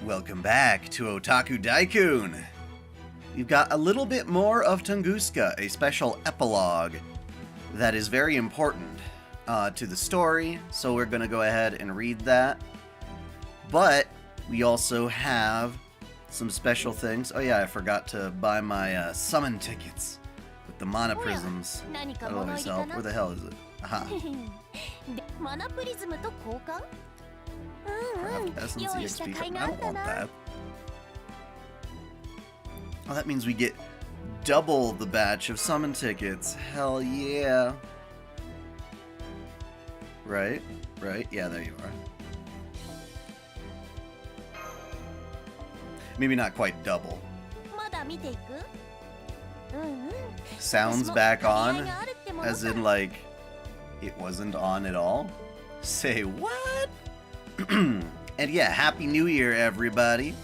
Welcome back to OtakuDaiKun. We've got a little bit more of Tunguska, a special epilogue that is very important to the story, so we're going to go ahead and read that. But we also have some special things. Oh yeah, I forgot to buy my summon tickets with the mana prisms. That'll always help. Where the hell is it? Aha. Craft essence EXP. I don't want that. Oh, that means we get double the batch of summon tickets. Hell yeah. Right? Right? Yeah, there you are. Maybe not quite double. Sounds back on, as in like, it wasn't on at all? Say what? And yeah, Happy New Year, everybody.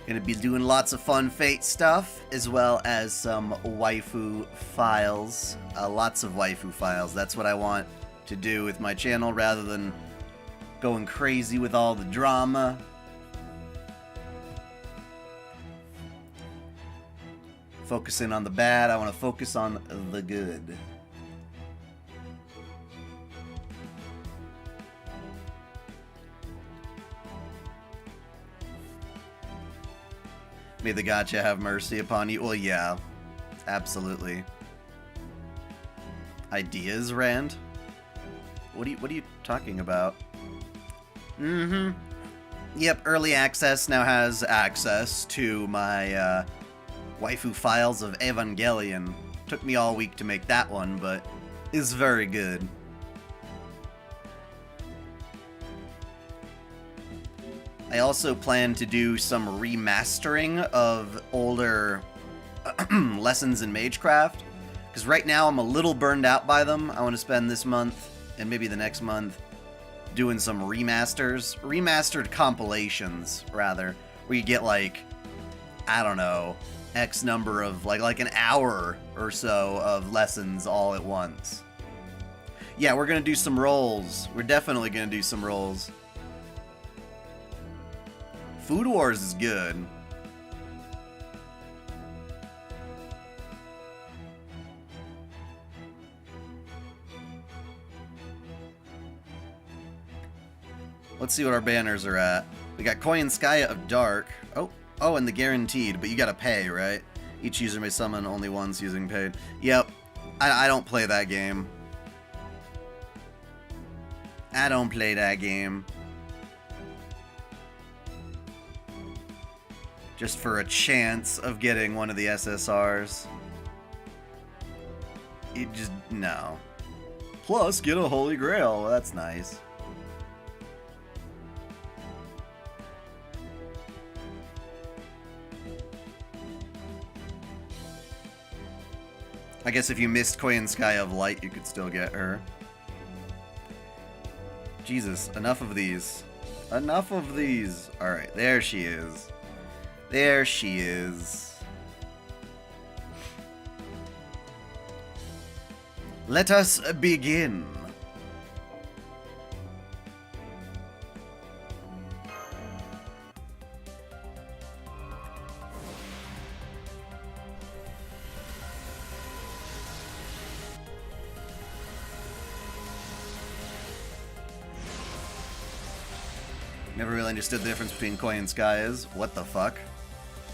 Gonna be doing lots of fun Fate stuff, as well as some waifu files. Lots of waifu files. That's what I want to do with my channel, rather than going crazy with all the drama. Focusing on the bad, I want to focus on the good. May the gacha have mercy upon you. Well, yeah, absolutely. Ideas, Rand? What are you talking about? Yep, early access now has access to my waifu files of Evangelion. Took me all week to make that one, but is very good. I also plan to do some remastering of older lessons in Magecraft, because right now I'm a little burned out by them. I want to spend this month, and maybe the next month, doing some remastered compilations, rather, where you get like, I don't know, X number of, like an hour or so of lessons all at once. Yeah, we're gonna do some rolls. We're definitely gonna do some rolls. Food Wars is good. Let's see what our banners are at. We got Koyanskaya of Dark. Oh, and the Guaranteed, but you gotta pay, right? Each user may summon only once using paid. Yep. I don't play that game. I don't play that game. Just for a chance of getting one of the SSRs. It just, no. Plus, get a Holy Grail. That's nice. I guess if you missed Koyanskaya of Light, you could still get her. Jesus, enough of these. Enough of these. Alright, there she is. There she is. Let us begin. Never really understood the difference between Koyanskayas. What the fuck?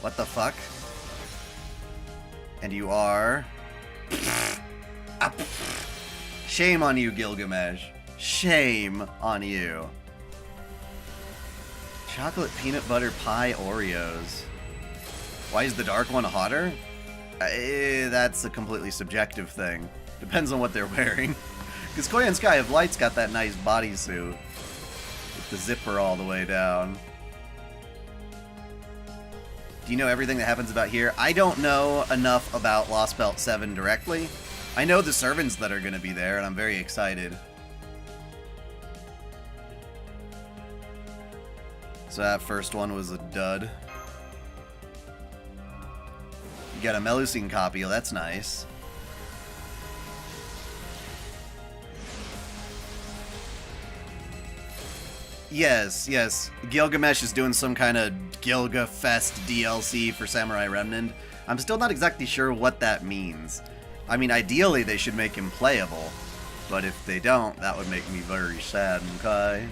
What the fuck? And you are... Shame on you, Gilgamesh. Shame on you. Chocolate peanut butter pie Oreos. Why is the dark one hotter? That's a completely subjective thing. Depends on what they're wearing. Because Koyanskaya of Light's got that nice bodysuit. With the zipper all the way down. Do you know everything that happens about here? I don't know enough about Lost Belt 7 directly. I know the servants that are going to be there, and I'm very excited. So that first one was a dud. You got a Melusine copy, oh, that's nice. Yes, yes. Gilgamesh is doing some kind of Gilga Fest DLC for Samurai Remnant. I'm still not exactly sure what that means. I mean, ideally they should make him playable, but if they don't, that would make me very sad, okay?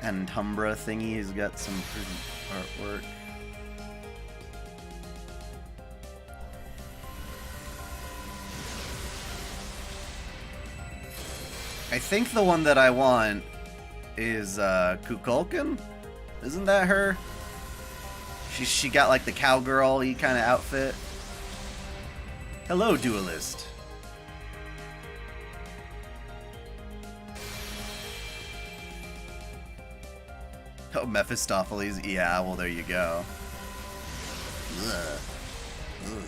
And Tumbra thingy has got some pretty artwork. I think the one that I want is Kukulkan? Isn't that her? She got like the cowgirl-y kind of outfit. Hello, duelist. Oh, Mephistopheles. Yeah, well, there you go. Ugh. Ugh.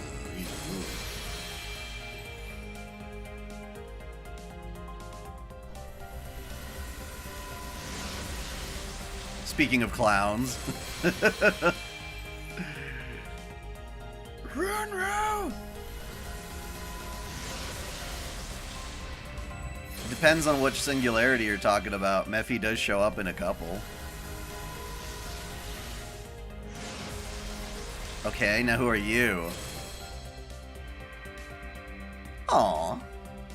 Speaking of clowns. Run, run! Depends on which singularity you're talking about. Mephi does show up in a couple. Okay, now who are you? Aw.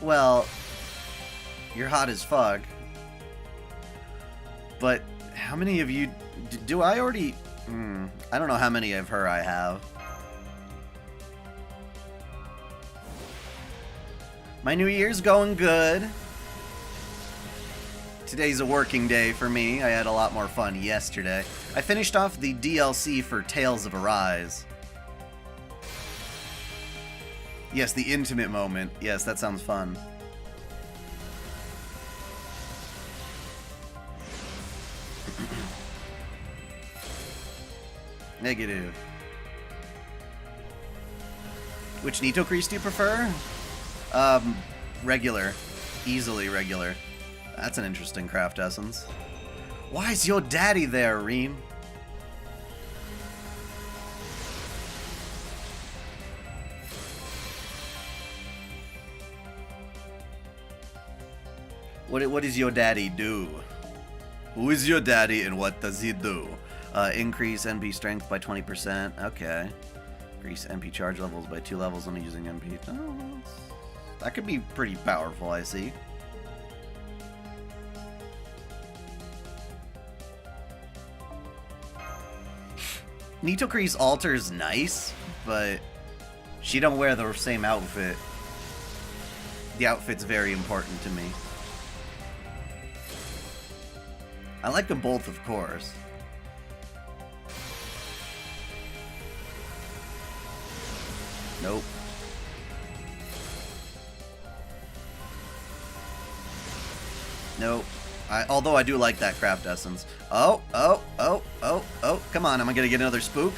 Well, you're hot as fuck. But how many of you... Do I already... I don't know how many of her I have. My New Year's going good. Today's a working day for me. I had a lot more fun yesterday. I finished off the DLC for Tales of Arise. Yes, the intimate moment. Yes, that sounds fun. Negative. Which Nito crease do you prefer? Regular. Easily regular. That's an interesting craft essence. Why is your daddy there, Reem? What does your daddy do? Who is your daddy and what does he do? Increase NP strength by 20%. Okay. Increase NP charge levels by 2 levels when using NP. Oh, that could be pretty powerful, I see. Nito Crease Alter's nice, but she don't wear the same outfit. The outfit's very important to me. I like them both, of course. Nope. Nope. Although I do like that craft essence. Oh, come on, am I gonna get another spook?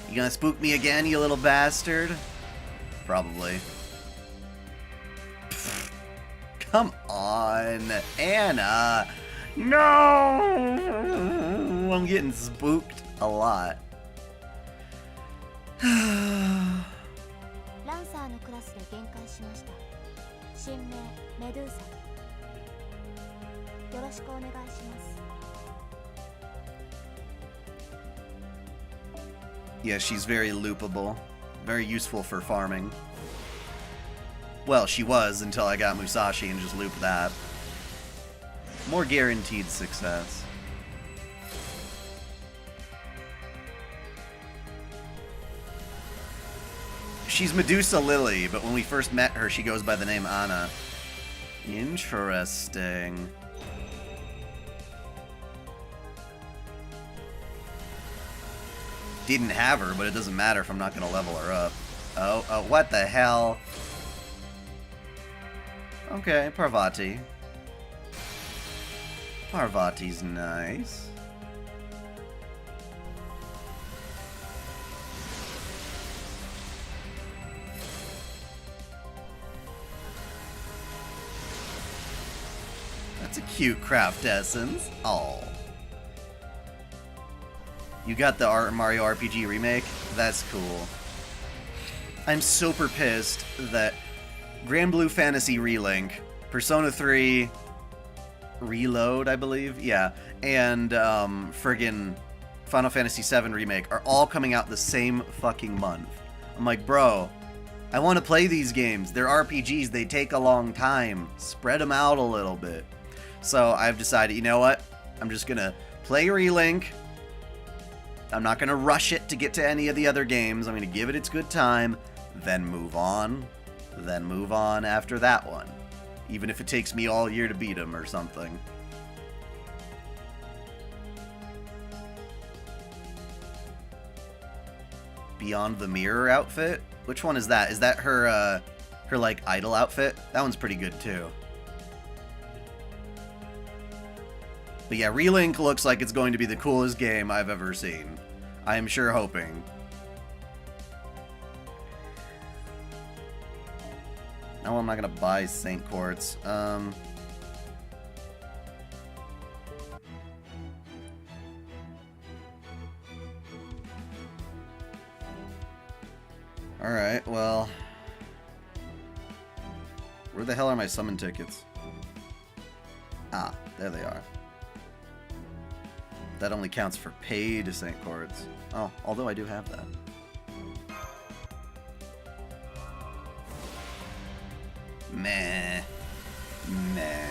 You gonna spook me again, you little bastard? Probably. Come on, Anna! No! I'm getting spooked a lot. Yeah, she's very loopable. Very useful for farming. Well, she was until I got Musashi and just looped that. More guaranteed success. She's Medusa Lily, but when we first met her, she goes by the name Anna. Interesting. Didn't have her, but it doesn't matter if I'm not going to level her up. Oh, what the hell? Okay, Parvati. Parvati's nice. That's a cute craft essence. Oh. You got the Mario RPG remake? That's cool. I'm super pissed that Grand Blue Fantasy Relink, Persona 3, Reload, I believe. Yeah. And friggin' Final Fantasy VII Remake are all coming out the same fucking month. I'm like, bro, I want to play these games. They're RPGs. They take a long time. Spread them out a little bit. So I've decided, you know what? I'm just going to play Relink. I'm not going to rush it to get to any of the other games. I'm going to give it its good time, then move on. Then move on after that one. Even if it takes me all year to beat them or something. Beyond the Mirror outfit? Which one is that? Is that her, like, idol outfit? That one's pretty good, too. But yeah, Relink looks like it's going to be the coolest game I've ever seen. I am sure hoping. No, I'm not gonna buy Saint Quartz. Alright, well... Where the hell are my summon tickets? Ah, there they are. That only counts for paid Saint Quartz. Oh, although I do have that. Meh. Meh.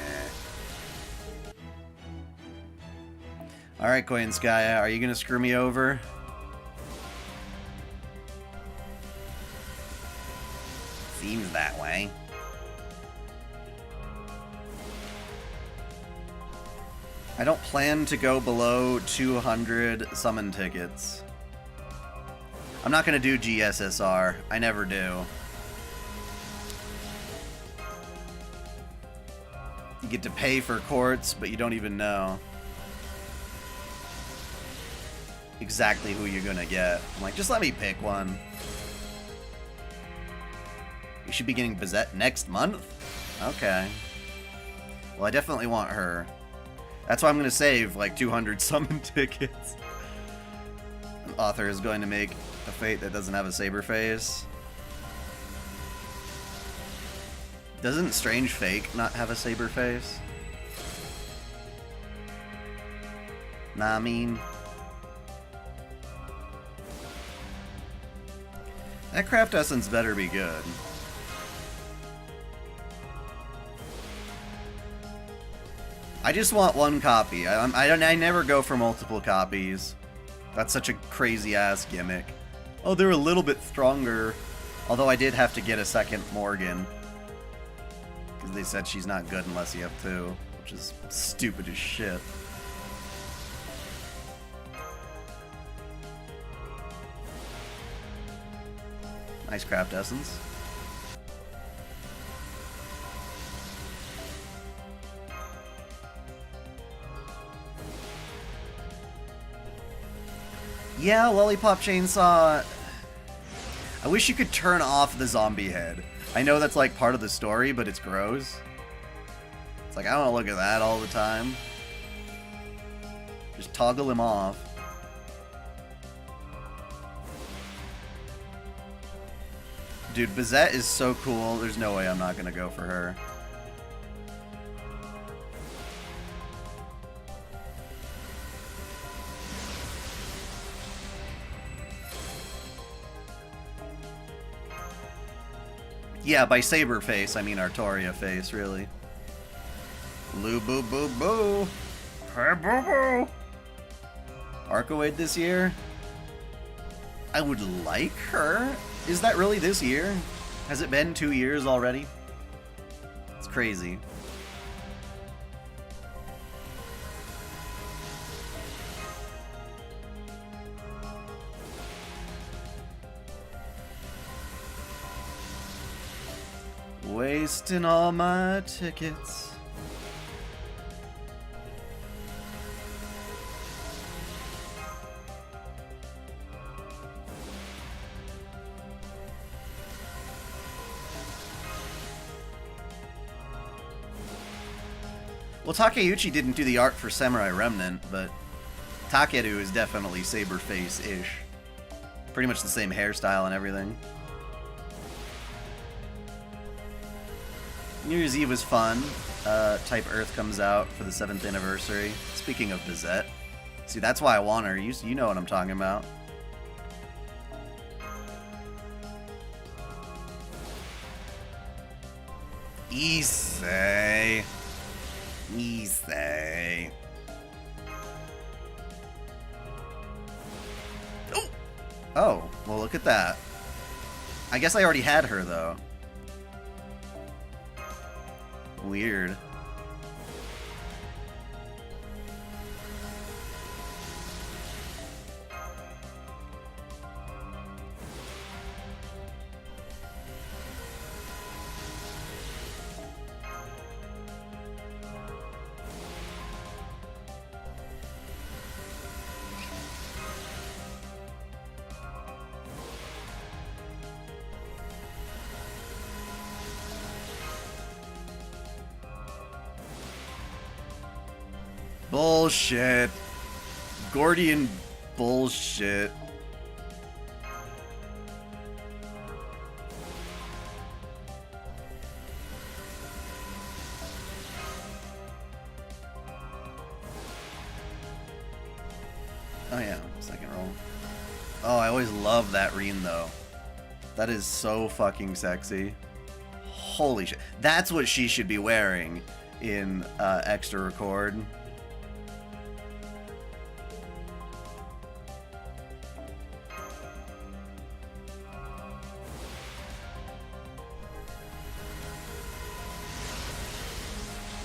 Alright, Koyanskaya, are you gonna screw me over? Seems that way. I don't plan to go below 200 summon tickets. I'm not gonna do GSSR. I never do. You get to pay for quartz, but you don't even know exactly who you're gonna get. I'm like, just let me pick one. You should be getting Bizette next month? Okay. Well, I definitely want her. That's why I'm gonna save like 200 summon tickets. An author is going to make a fate that doesn't have a saber face. Doesn't Strange Fake not have a saber face? Nah, I mean... That craft essence better be good. I just want one copy. I never go for multiple copies. That's such a crazy-ass gimmick. Oh, they're a little bit stronger. Although I did have to get a second Morgan. Because they said she's not good unless you have two. Which is stupid as shit. Nice craft essence. Yeah, Lollipop Chainsaw... I wish you could turn off the zombie head. I know that's like part of the story, but it's gross. It's like, I don't want to look at that all the time. Just toggle him off. Dude, Bizette is so cool. There's no way I'm not going to go for her. Yeah, by Saber Face, I mean Artoria Face, really. Loo boo boo boo. Hey boo boo. Arcoade this year? I would like her. Is that really this year? Has it been 2 years already? It's crazy. Wasting all my tickets. Well, Takeuchi didn't do the art for Samurai Remnant, but Takeru is definitely Saberface-ish. Pretty much the same hairstyle and everything. New Year's Eve was fun. Type Earth comes out for the 7th anniversary. Speaking of Bizette. See, that's why I want her. You know what I'm talking about. Easy. Easy. Oh! Oh, well, look at that. I guess I already had her, though. Weird. Bullshit. Gordian bullshit. Oh yeah, second roll. Oh, I always love that Reen though. That is so fucking sexy. Holy shit. That's what she should be wearing in extra record.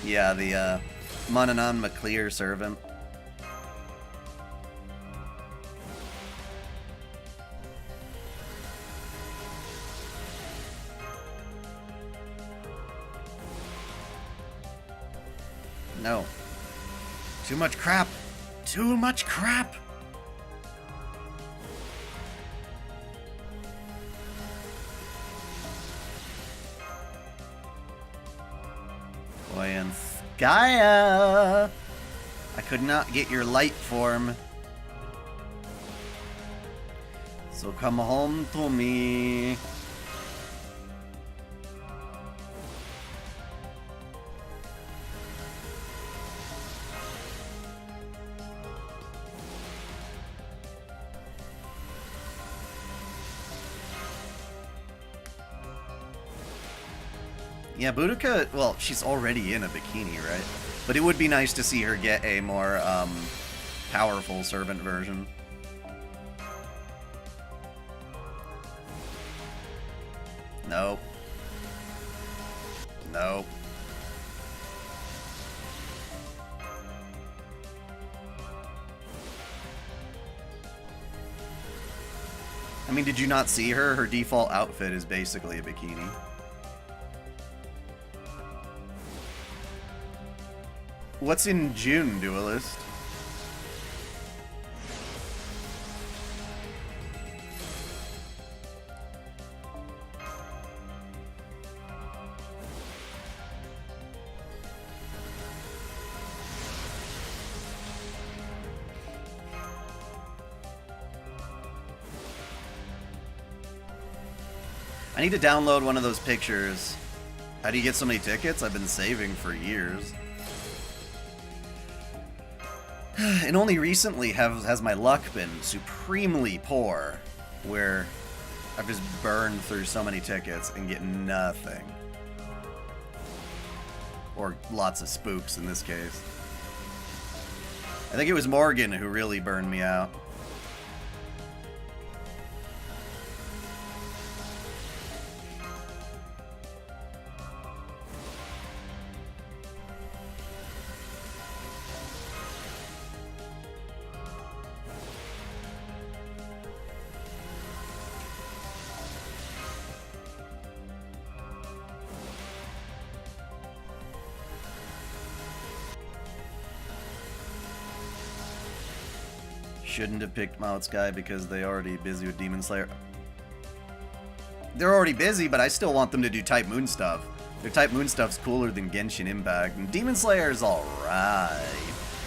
Yeah, the Monanon McClear servant. No. Too much crap. Too much crap. Koyanskaya! I could not get your light form. So come home to me. Yeah, Boudica, well, she's already in a bikini, right? But it would be nice to see her get a more, powerful servant version. Nope. Nope. I mean, did you not see her? Her default outfit is basically a bikini. What's in June, Duelist? I need to download one of those pictures. How do you get so many tickets? I've been saving for years. And only recently has my luck been supremely poor, where I've just burned through so many tickets and get nothing. Or lots of spooks in this case. I think it was Morgan who really burned me out. Shouldn't have picked Mount Sky because they already busy with Demon Slayer. They're already busy, but I still want them to do Type Moon stuff. Their Type Moon stuff's cooler than Genshin Impact, and Demon Slayer's alright.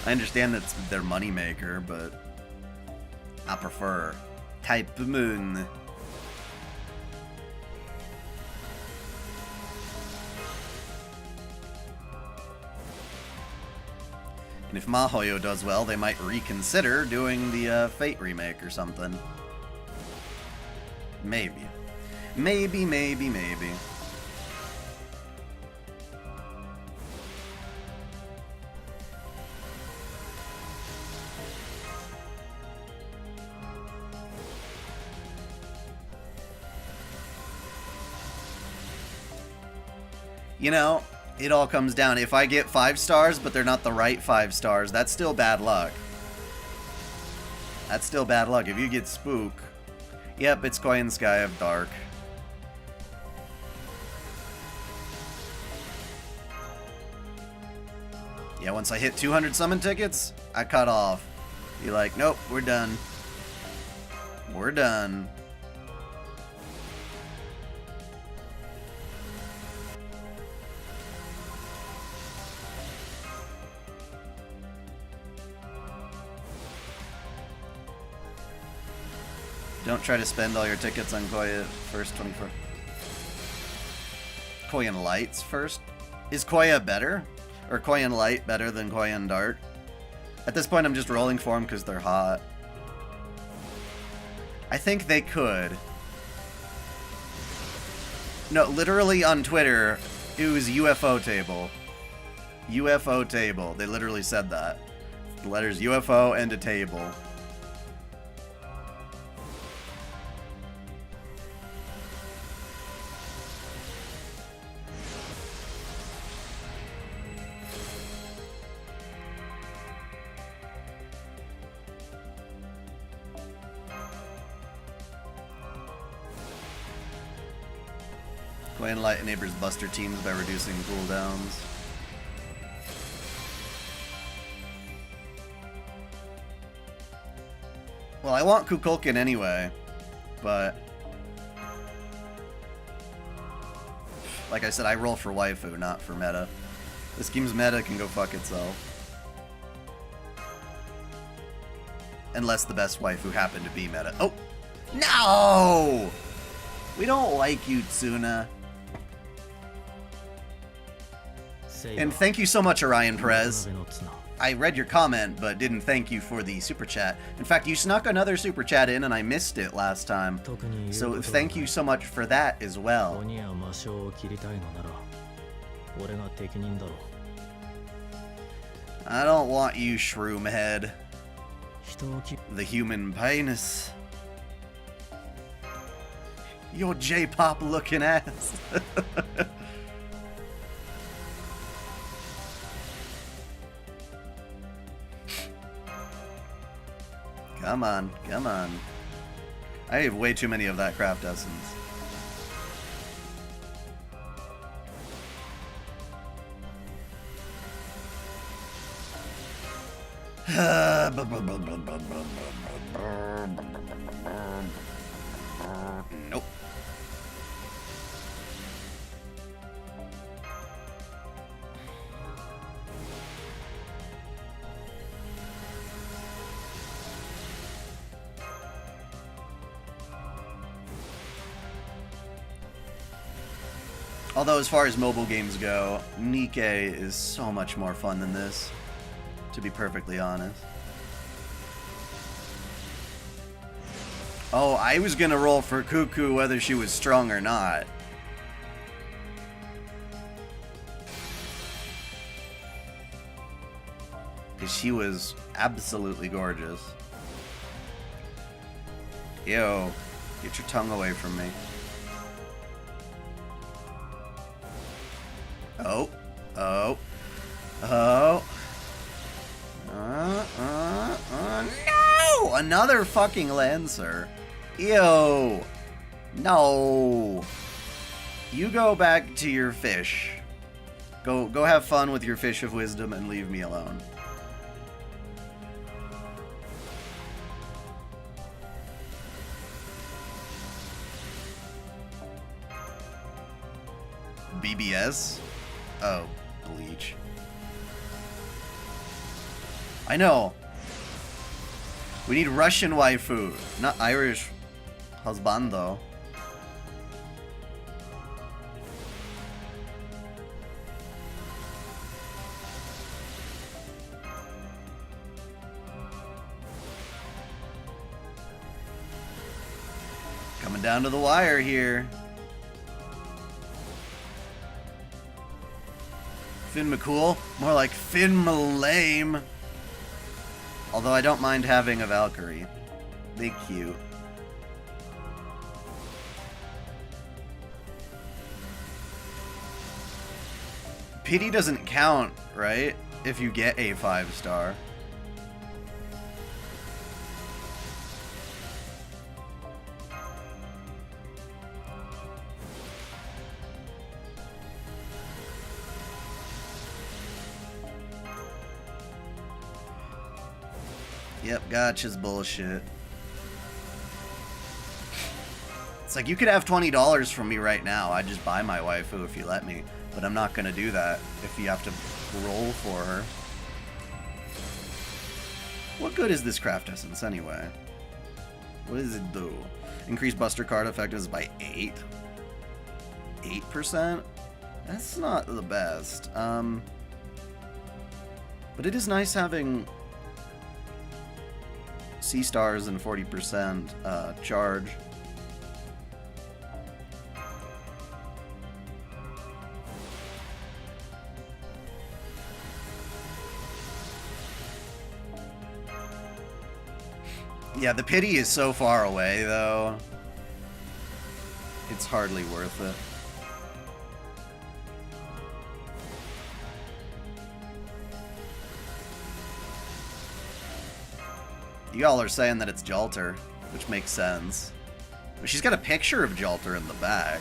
I understand that's their moneymaker, but I prefer Type Moon. And if Mahoyo does well, they might reconsider doing the Fate remake or something. Maybe. Maybe, maybe, maybe. You know, it all comes down. If I get 5 stars, but they're not the right 5 stars, that's still bad luck. That's still bad luck. If you get Spook... Yep, it's Koyanskaya of Dark. Yeah, once I hit 200 summon tickets, I cut off. You're like, nope, we're done. We're done. Don't try to spend all your tickets on Koya first 24. Koyan Lights first? Is Koya better? Or Koyan Light better than Koyan Dark? At this point, I'm just rolling for them because they're hot. I think they could. No, literally on Twitter, it was UFO table. UFO table. They literally said that. The letters UFO and a table. Koyan Light enables buster teams by reducing cooldowns. Well, I want Kukulkan anyway, but... Like I said, I roll for waifu, not for meta. This game's meta can go fuck itself. Unless the best waifu happened to be meta. Oh! No! We don't like you, Tsuna. And thank you so much, Orion Perez. I read your comment, but didn't thank you for the super chat. In fact, you snuck another super chat in, and I missed it last time. So thank you so much for that as well. I don't want you, Shroom Head. The human penis. Your J-pop looking ass. Come on, come on. I have way too many of that craft essence. Nope. Although, as far as mobile games go, Nikkei is so much more fun than this, to be perfectly honest. Oh, I was gonna roll for Cuckoo whether she was strong or not. Because she was absolutely gorgeous. Yo, get your tongue away from me. Oh, oh, oh. No! Another fucking Lancer. Ew. No. You go back to your fish. Go have fun with your fish of wisdom and leave me alone. BBS? Oh, Bleach. I know. We need Russian waifu, not Irish husbando. Coming down to the wire here. Finn McCool? More like Finn Malame. Although I don't mind having a Valkyrie. They cute. Pity doesn't count, right? If you get a 5-star. Yep, gacha's bullshit. It's like, you could have $20 from me right now. I'd just buy my waifu if you let me. But I'm not gonna do that if you have to roll for her. What good is this craft essence anyway? What does it do? Increase buster card effectiveness by 8? 8%? That's not the best. But it is nice having C-stars and 40% charge. Yeah, the pity is so far away, though. It's hardly worth it. Y'all are saying that it's Jalter, which makes sense. But she's got a picture of Jalter in the back.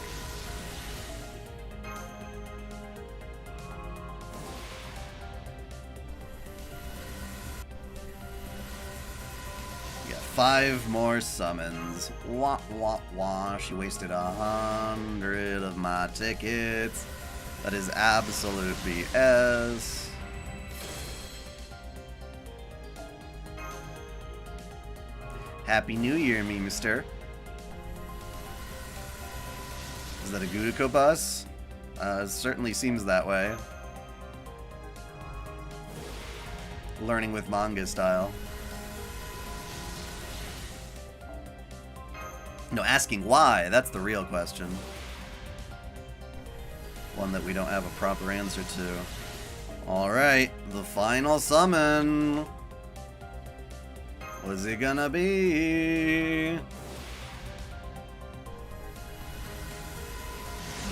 We got 5 more summons. Wah, wah, wah. She wasted 100 of my tickets. That is absolute BS. Happy New Year, me mister. Is that a Gudiko bus? It certainly seems that way. Learning with manga style. No, asking why, that's the real question. One that we don't have a proper answer to. Alright, the final summon. What's it gonna be?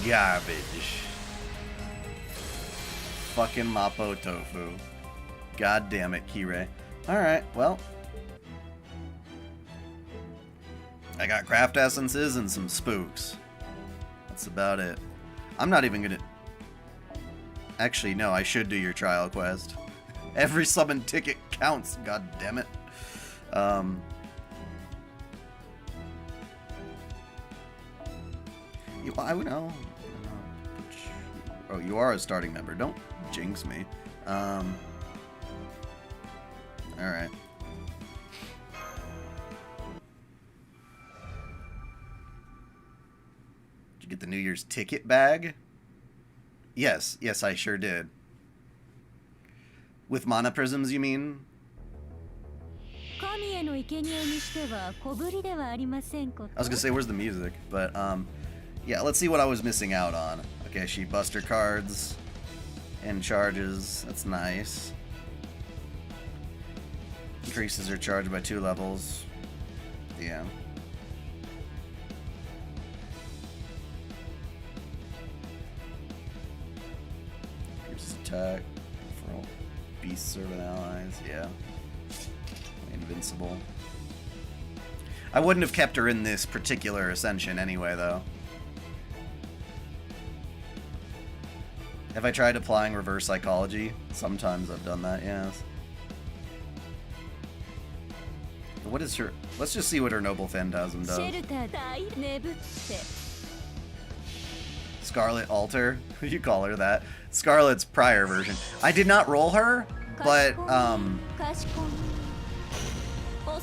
Garbage. Fucking Mapo Tofu. God damn it, Kirei. Alright, well. I got craft essences and some spooks. That's about it. I'm not even gonna... Actually, no, I should do your trial quest. Every summon ticket counts, god damn it. I would know. Oh, you are a starting member. Don't jinx me. Alright. Did you get the New Year's ticket bag? Yes, yes, I sure did. With mana prisms, you mean? I was gonna say, where's the music? But, yeah, let's see what I was missing out on. Okay, she buster cards and charges. That's nice. Increases her charge by 2 levels. Yeah. Increases attack for all beast servant allies. Yeah. Invincible. I wouldn't have kept her in this particular ascension anyway, though. Have I tried applying reverse psychology? Sometimes I've done that, yes. What is her... Let's just see what her Noble Phantasm does. Scarlet Altar? You call her that. Scarlet's prior version. I did not roll her, but,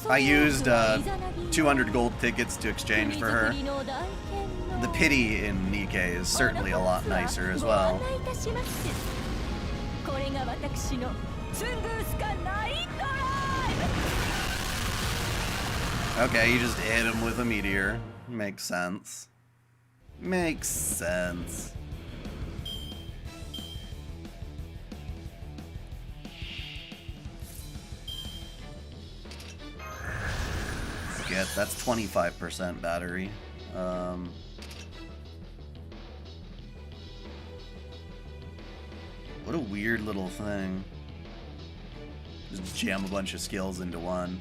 I used 200 gold tickets to exchange for her. The pity in Nikkei is certainly a lot nicer as well. Okay, you just hit him with a meteor. Makes sense. Makes sense. Get that's 25% battery. What a weird little thing. Just jam a bunch of skills into one.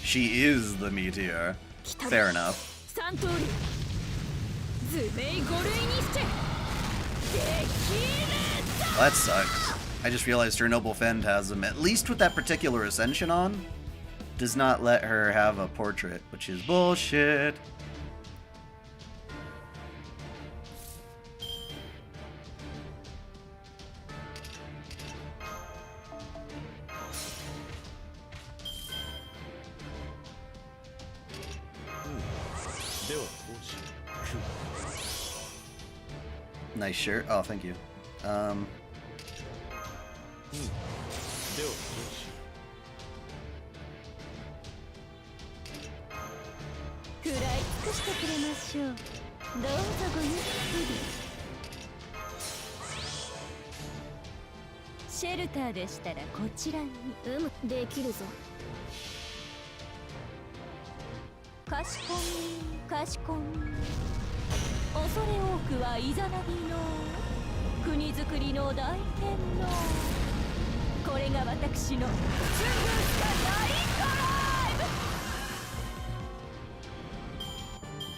She is the meteor. Fair enough. Well, that sucks. I just realized her Noble Phantasm, at least with that particular Ascension on, does not let her have a portrait, which is bullshit. Nice shirt. Oh, thank you.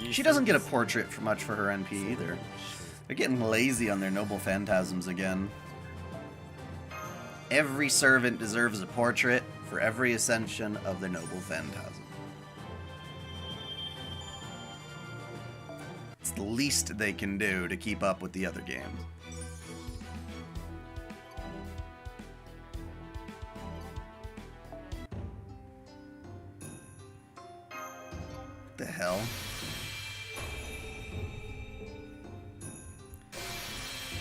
She doesn't get a portrait for much for her NP either. They're getting lazy on their Noble Phantasms again. Every servant deserves a portrait for every ascension of their Noble Phantasm. It's the least they can do to keep up with the other games. The hell?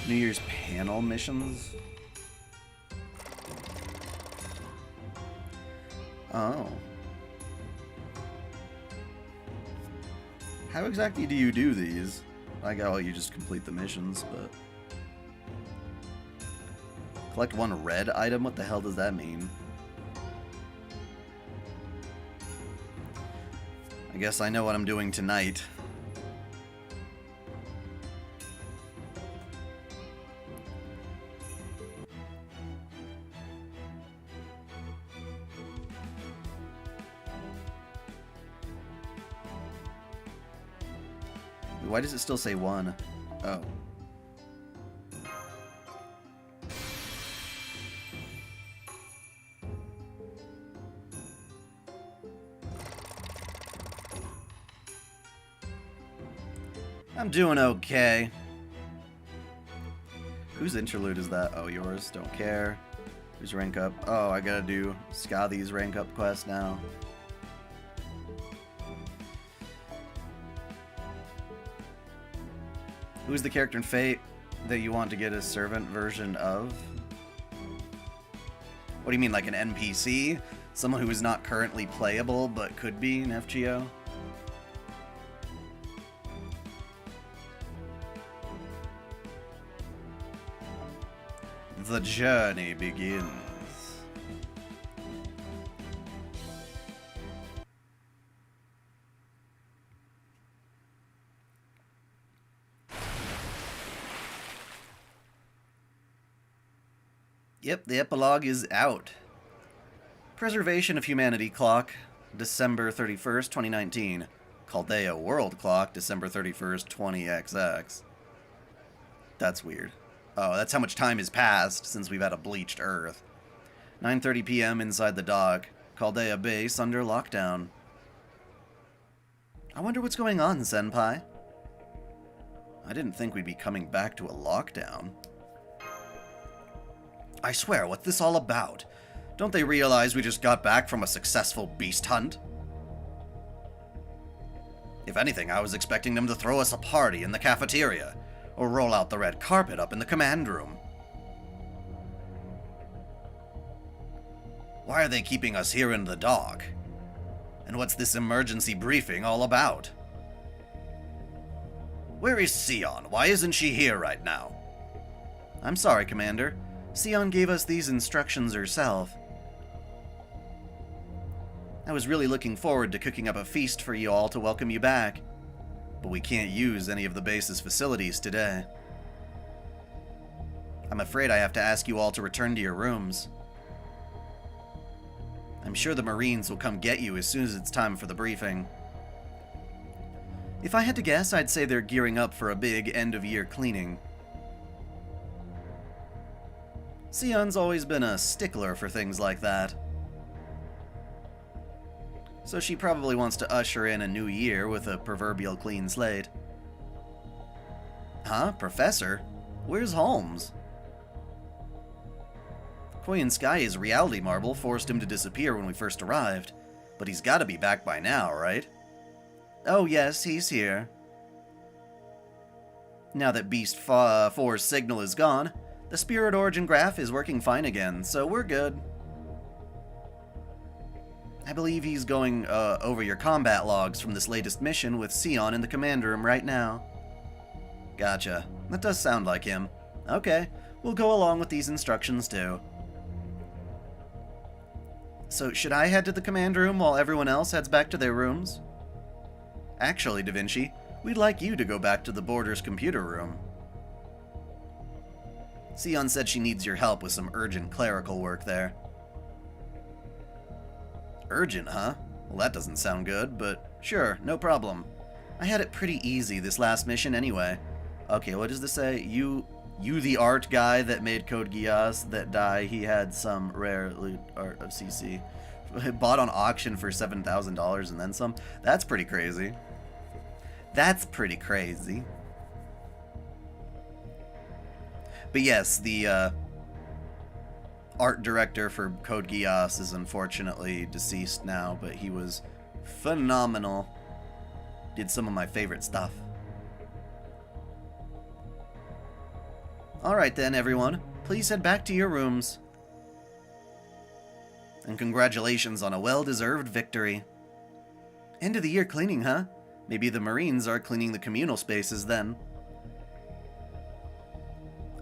New Year's panel missions? Oh. How exactly do you do these? I got you just complete the missions, but... Collect one red item? What the hell does that mean? I guess I know what I'm doing tonight. Why does it still say one? Oh. I'm doing okay. Whose interlude is that? Oh, yours. Don't care. Who's rank up? Oh, I gotta do Scothy's rank up quest now. Who's the character in Fate that you want to get a servant version of? What do you mean, like an NPC? Someone who is not currently playable but could be an FGO? The journey begins. Yep, the epilogue is out. Preservation of Humanity Clock, December 31st, 2019. Chaldea World Clock, December 31st, 20XX. That's weird. Oh, that's how much time has passed since we've had a bleached Earth. 9:30 p.m. inside the dock. Chaldea base under lockdown. I wonder what's going on, Senpai. I didn't think we'd be coming back to a lockdown. I swear, what's this all about? Don't they realize we just got back from a successful beast hunt? If anything, I was expecting them to throw us a party in the cafeteria, or roll out the red carpet up in the command room. Why are they keeping us here in the dock? And what's this emergency briefing all about? Where is Sion? Why isn't she here right now? I'm sorry, Commander. Sion gave us these instructions herself. I was really looking forward to cooking up a feast for you all to welcome you back, but we can't use any of the base's facilities today. I'm afraid I have to ask you all to return to your rooms. I'm sure the Marines will come get you as soon as it's time for the briefing. If I had to guess, I'd say they're gearing up for a big end-of-year cleaning. Sion's always been a stickler for things like that. So she probably wants to usher in a new year with a proverbial clean slate. Huh? Professor? Where's Holmes? Koyanskaya's reality marble forced him to disappear when we first arrived, but he's gotta be back by now, right? Oh yes, he's here. Now that Beast 4's signal is gone, the Spirit Origin graph is working fine again, so we're good. I believe he's going over your combat logs from this latest mission with Sion in the command room right now. Gotcha. That does sound like him. Okay, we'll go along with these instructions too. So, should I head to the command room while everyone else heads back to their rooms? Actually, Da Vinci, we'd like you to go back to the Border's computer room. Sion said she needs your help with some urgent clerical work there. Urgent, huh? Well, that doesn't sound good, but sure, no problem. I had it pretty easy this last mission anyway. Okay, what does this say? You the art guy that made Code Geass that he had some rare loot art of CC. Bought on auction for $7,000 and then some. That's pretty crazy. That's pretty crazy. But yes, the art director for Code Geass is unfortunately deceased now, but he was phenomenal. Did some of my favorite stuff. Alright then, everyone. Please head back to your rooms. And congratulations on a well-deserved victory. End of the year cleaning, huh? Maybe the Marines are cleaning the communal spaces then.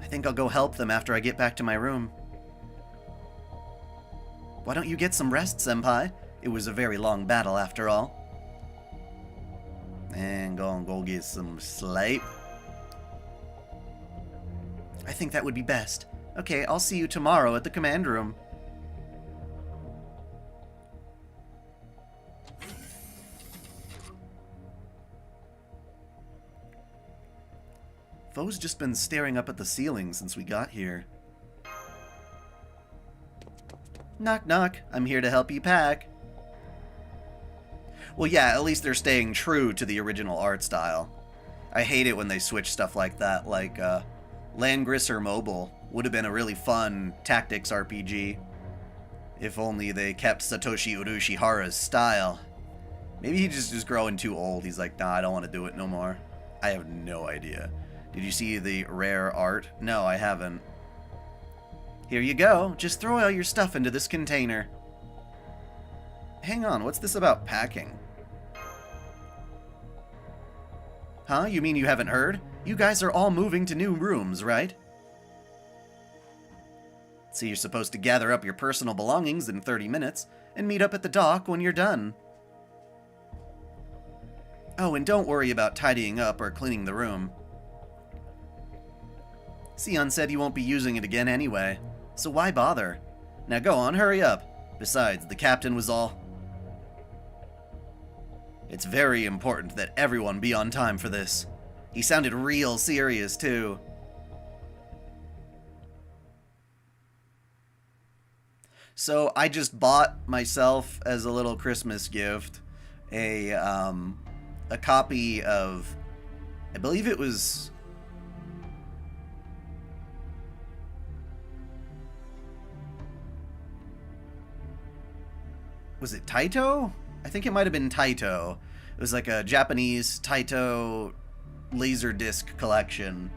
I think I'll go help them after I get back to my room. Why don't you get some rest, Senpai? It was a very long battle after all. And go get some sleep. I think that would be best. Okay, I'll see you tomorrow at the command room. Fo's just been staring up at the ceiling since we got here. Knock knock, I'm here to help you pack. Well yeah, at least they're staying true to the original art style. I hate it when they switch stuff like that, like Langrisser Mobile would have been a really fun tactics RPG if only they kept Satoshi Urushihara's style. Maybe he's just growing too old. He's like, nah, I don't want to do it no more. I have no idea. Did you see the rare art? No, I haven't. Here you go. Just throw all your stuff into this container. Hang on, what's this about packing? Huh? You mean you haven't heard? You guys are all moving to new rooms, right? So you're supposed to gather up your personal belongings in 30 minutes and meet up at the dock when you're done. Oh, and don't worry about tidying up or cleaning the room. Sion said you won't be using it again anyway, so why bother? Now go on, hurry up. Besides, the captain was all... It's very important that everyone be on time for this. He sounded real serious, too. So I just bought myself, as a little Christmas gift, a copy of... I believe it was Was it Taito? I think it might have been Taito. It was like a Japanese Taito Laserdisc collection,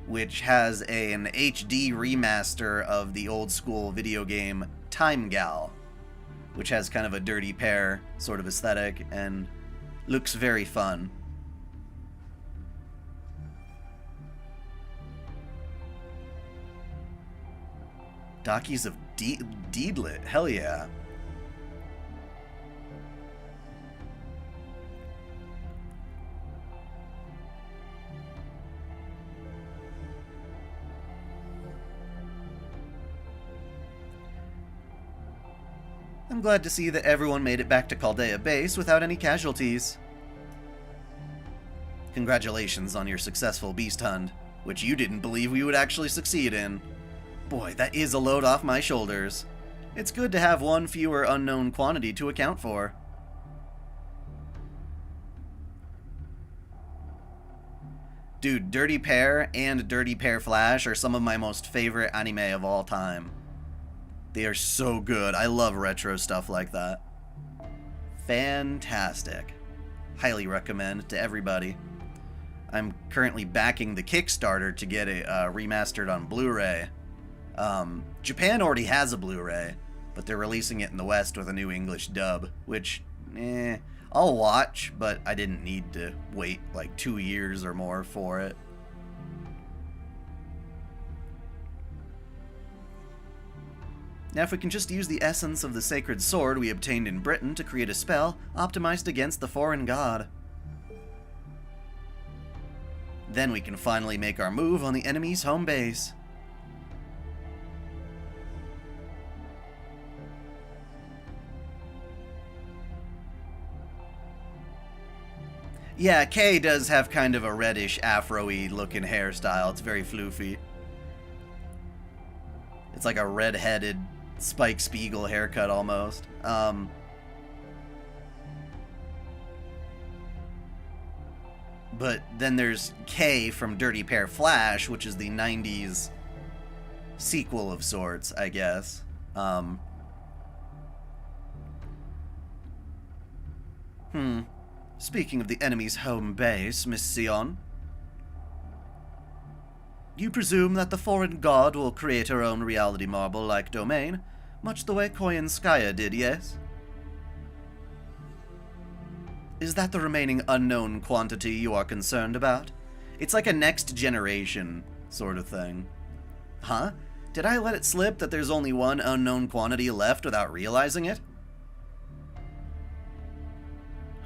which has an HD remaster of the old school video game Time Gal, which has kind of a Dirty Pair sort of aesthetic and looks very fun. Dockies of Deedlit, hell yeah. I'm glad to see that everyone made it back to Chaldea Base without any casualties. Congratulations on your successful beast hunt, which you didn't believe we would actually succeed in. Boy, that is a load off my shoulders. It's good to have one fewer unknown quantity to account for. Dude, Dirty Pair and Dirty Pair Flash are some of my most favorite anime of all time. They are so good. I love retro stuff like that. Fantastic. Highly recommend to everybody. I'm currently backing the Kickstarter to get it remastered on Blu-ray. Japan already has a Blu-ray, but they're releasing it in the West with a new English dub, which, I'll watch, but I didn't need to wait like 2 years or more for it. Now if we can just use the essence of the sacred sword we obtained in Britain to create a spell optimized against the foreign god. Then we can finally make our move on the enemy's home base. Yeah, Kay does have kind of a reddish afro-y looking hairstyle. It's very floofy. It's like a red-headed Spike Spiegel haircut almost. But then there's Kay from Dirty Pair Flash, which is the 90s sequel of sorts, I guess. Speaking of the enemy's home base, Miss Sion, you presume that the foreign god will create her own reality marble-like domain, much the way Koyanskaya did, yes? Is that the remaining unknown quantity you are concerned about? It's like a next generation sort of thing. Huh? Did I let it slip that there's only one unknown quantity left without realizing it?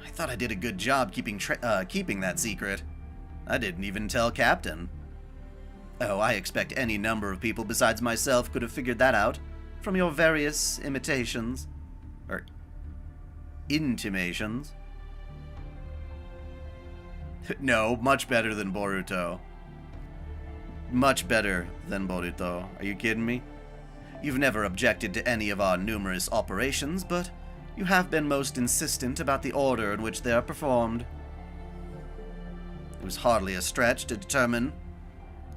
I thought I did a good job keeping that secret. I didn't even tell Captain. Oh, I expect any number of people besides myself could have figured that out from your various imitations. Or intimations. No, much better than Boruto. Much better than Boruto. Are you kidding me? You've never objected to any of our numerous operations, but you have been most insistent about the order in which they are performed. It was hardly a stretch to determine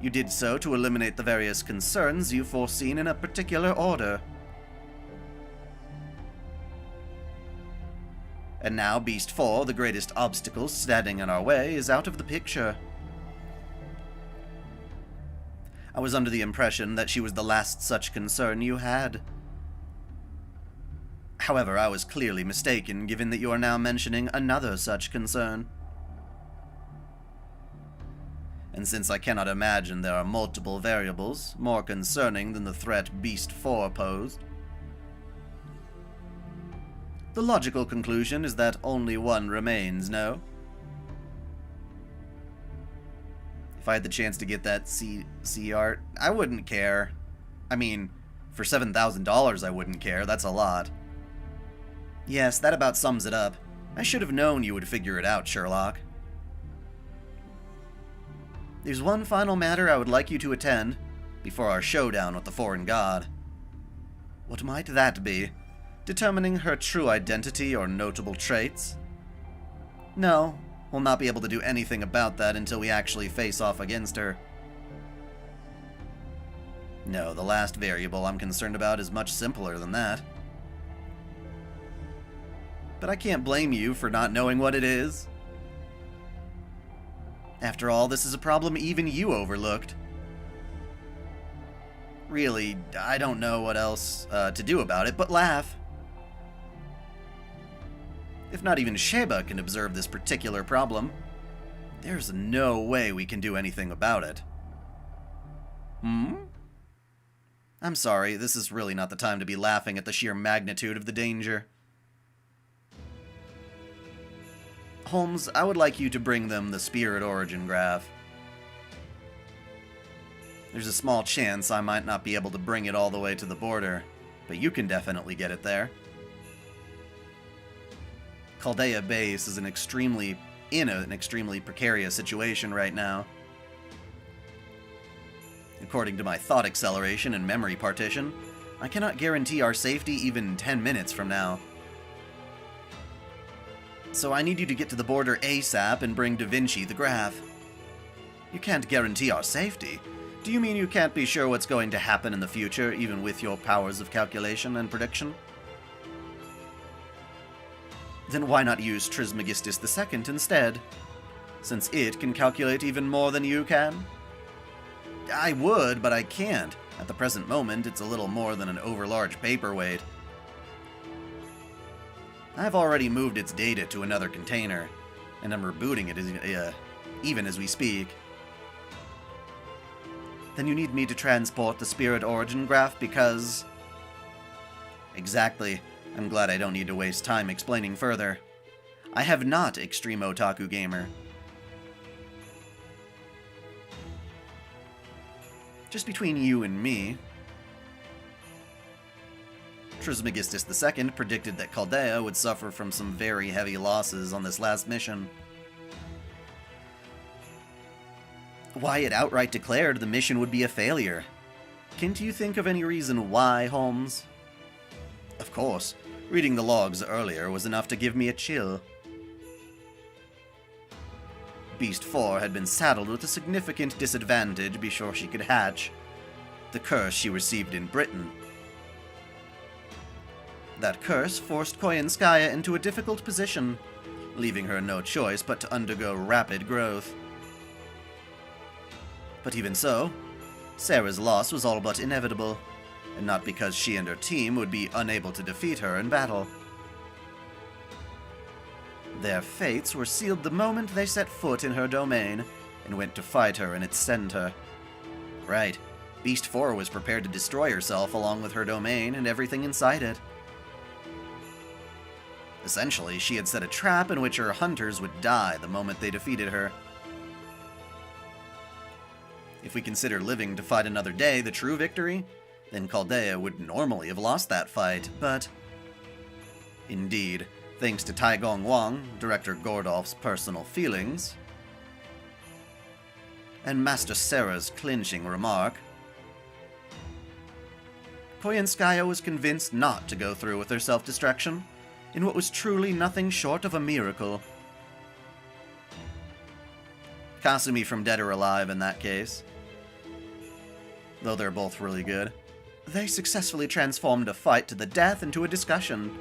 you did so to eliminate the various concerns you've foreseen in a particular order. And now Beast 4, the greatest obstacle standing in our way, is out of the picture. I was under the impression that she was the last such concern you had. However, I was clearly mistaken, given that you are now mentioning another such concern. And since I cannot imagine there are multiple variables more concerning than the threat Beast 4 posed, the logical conclusion is that only one remains, no? If I had the chance to get that C art, I wouldn't care. I mean, for $7,000 I wouldn't care, that's a lot. Yes, that about sums it up. I should have known you would figure it out, Sherlock. There's one final matter I would like you to attend before our showdown with the foreign god. What might that be? Determining her true identity or notable traits? No, we'll not be able to do anything about that until we actually face off against her. No, the last variable I'm concerned about is much simpler than that. but I can't blame you for not knowing what it is. After all, this is a problem even you overlooked. Really, I don't know what else to do about it but laugh. If not even Sheba can observe this particular problem, there's no way we can do anything about it. I'm sorry, this is really not the time to be laughing at the sheer magnitude of the danger. Holmes, I would like you to bring them the spirit origin graph. There's a small chance I might not be able to bring it all the way to the border, but you can definitely get it there. Chaldea Base is in an extremely precarious situation right now. According to my thought acceleration and memory partition, I cannot guarantee our safety even 10 minutes from now. So I need you to get to the border ASAP and bring Da Vinci the graph. You can't guarantee our safety? Do you mean you can't be sure what's going to happen in the future, even with your powers of calculation and prediction? Then why not use Trismegistus II instead, since it can calculate even more than you can? I would, but I can't. At the present moment, it's a little more than an overlarge paperweight. I've already moved its data to another container, and I'm rebooting it even as we speak. Then you need me to transport the spirit origin graph because... Exactly. I'm glad I don't need to waste time explaining further. I have not Extreme Otaku Gamer. Just between you and me, Trismegistus II predicted that Chaldea would suffer from some very heavy losses on this last mission. Wyatt outright declared the mission would be a failure. Can't you think of any reason why, Holmes? Of course, reading the logs earlier was enough to give me a chill. Beast 4 had been saddled with a significant disadvantage before she could hatch. The curse she received in Britain. That curse forced Koyanskaya into a difficult position, leaving her no choice but to undergo rapid growth. But even so, Sarah's loss was all but inevitable, and not because she and her team would be unable to defeat her in battle. Their fates were sealed the moment they set foot in her domain and went to fight her in its center. Right, Beast 4 was prepared to destroy herself along with her domain and everything inside it. Essentially, she had set a trap in which her hunters would die the moment they defeated her. If we consider living to fight another day the true victory, then Chaldea would normally have lost that fight, but... Indeed, thanks to Taigong Wang, Director Gordolf's personal feelings, and Master Sarah's clinching remark, Koyanskaya was convinced not to go through with her self-destruction, in what was truly nothing short of a miracle. Kasumi from Dead or Alive in that case. Though they're both really good. They successfully transformed a fight to the death into a discussion,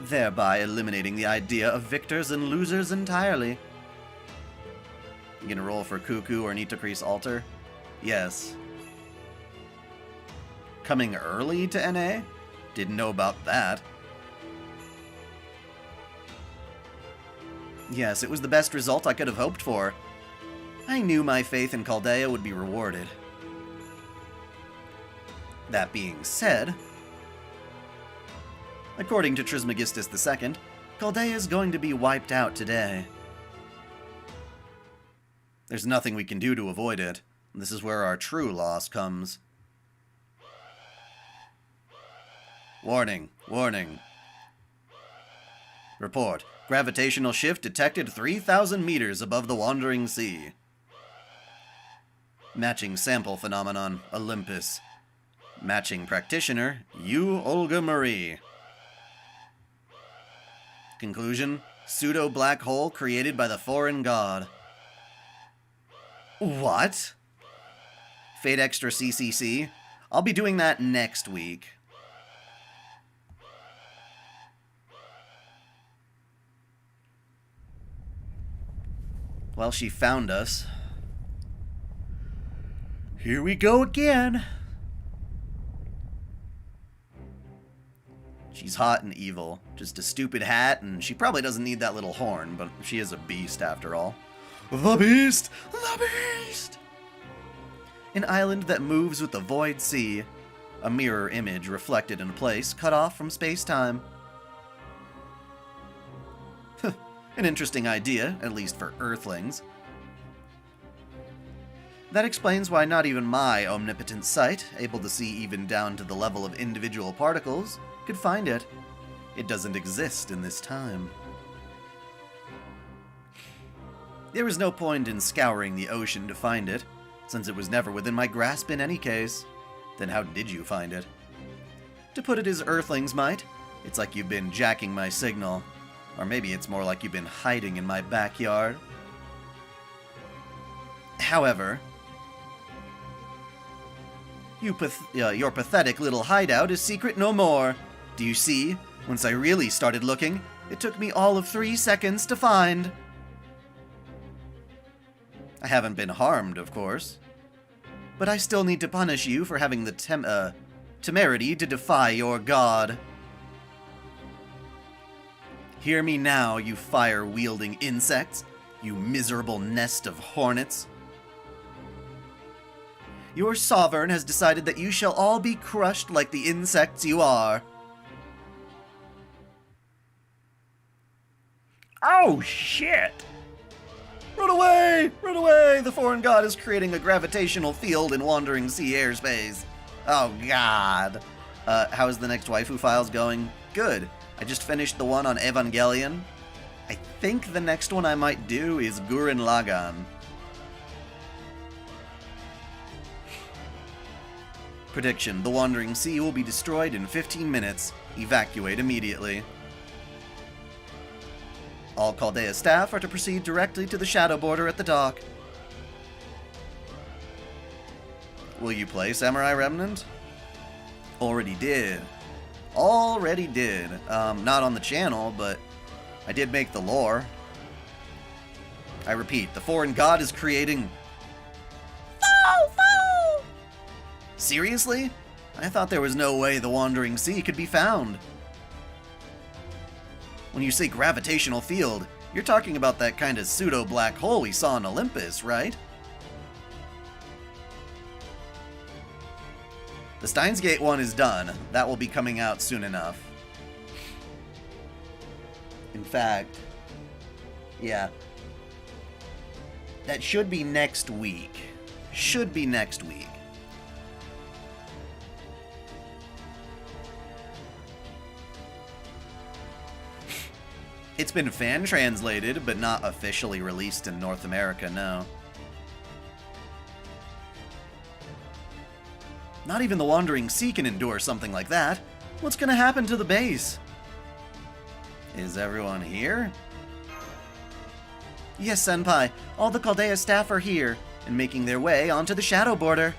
thereby eliminating the idea of victors and losers entirely. You gonna roll for Cuckoo or Nitokri's Altar? Yes. Coming early to NA? Didn't know about that. Yes, it was the best result I could have hoped for. I knew my faith in Chaldea would be rewarded. That being said, according to Trismegistus II, Chaldea is going to be wiped out today. There's nothing we can do to avoid it. This is where our true loss comes. Warning, warning. Report. Gravitational shift detected 3,000 meters above the Wandering Sea. Matching sample phenomenon, Olympus. Matching practitioner, Olga Marie. Conclusion, pseudo-black hole created by the foreign god. What? Fate Extra CCC? I'll be doing that next week. Well, she found us. Here we go again. She's hot and evil. Just a stupid hat, and she probably doesn't need that little horn, but she is a beast after all. The beast! The beast! An island that moves with the void sea. A mirror image reflected in a place cut off from space-time. An interesting idea, at least for Earthlings. That explains why not even my omnipotent sight, able to see even down to the level of individual particles, could find it. It doesn't exist in this time. There was no point in scouring the ocean to find it, since it was never within my grasp in any case. Then how did you find it? To put it as Earthlings might, it's like you've been jacking my signal. Or maybe it's more like you've been hiding in my backyard. However, your pathetic little hideout is secret no more. Do you see? Once I really started looking, it took me all of 3 seconds to find. I haven't been harmed, of course. But I still need to punish you for having the temerity to defy your god. Hear me now, you fire-wielding insects, you miserable nest of hornets. Your sovereign has decided that you shall all be crushed like the insects you are. Oh, shit! Run away! Run away! The foreign god is creating a gravitational field in wandering sea airspace. Oh, God. How is the next waifu files going? Good. I just finished the one on Evangelion. I think the next one I might do is Gurren Lagann. Prediction: the Wandering Sea will be destroyed in 15 minutes. Evacuate immediately. All Chaldea staff are to proceed directly to the shadow border at the dock. Will you play Samurai Remnant? Already did. Already did. Not on the channel, but I did make the lore. I repeat, the foreign god is creating... Foul! Seriously? I thought there was no way the Wandering Sea could be found. When you say gravitational field, you're talking about that kind of pseudo-black hole we saw in Olympus, right? The Steins Gate one is done. That will be coming out soon enough. In fact, yeah. That should be next week. Should be next week. It's been fan-translated, but not officially released in North America, no. Not even the Wandering Sea can endure something like that. What's gonna happen to the base? Is everyone here? Yes, Senpai. All the Chaldea staff are here, and making their way onto the shadow border.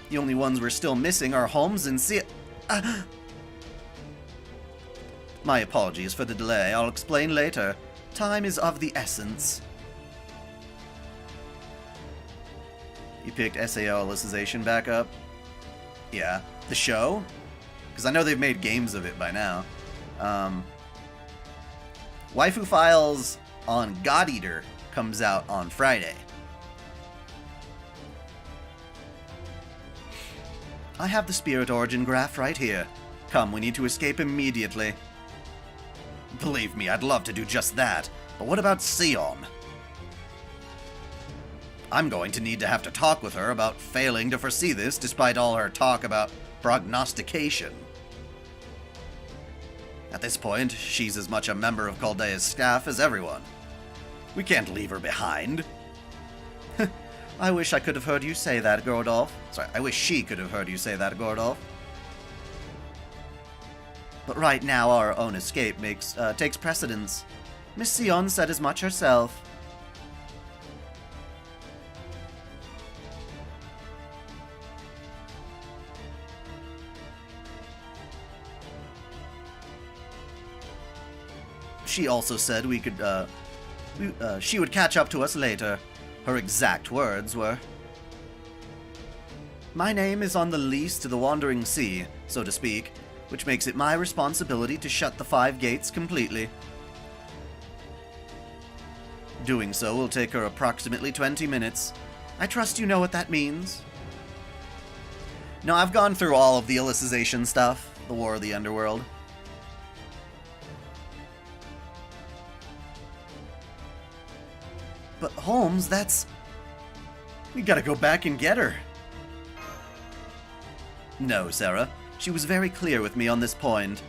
The only ones we're still missing are Holmes and My apologies for the delay. I'll explain later. Time is of the essence. You picked SAO Alicization back up? Yeah. The show? Because I know they've made games of it by now. Waifu Files on God Eater comes out on Friday. I have the Spirit Origin graph right here. Come, we need to escape immediately. Believe me, I'd love to do just that. But what about Sion? I'm going to need to have to talk with her about failing to foresee this despite all her talk about prognostication. At this point, she's as much a member of Chaldea's staff as everyone. We can't leave her behind. I wish I could have heard you say that, Gordolf. Sorry, I wish she could have heard you say that, Gordolf. But right now, our own escape takes precedence. Miss Sion said as much herself. She also said we could She would catch up to us later. Her exact words were, "My name is on the lease to the Wandering Sea, so to speak, which makes it my responsibility to shut the 5 gates completely. Doing so will take her approximately 20 minutes. I trust you know what that means." No, I've gone through all of the Alicization stuff, the War of the Underworld. But Holmes, that's... We gotta go back and get her. No, Sarah. She was very clear with me on this point.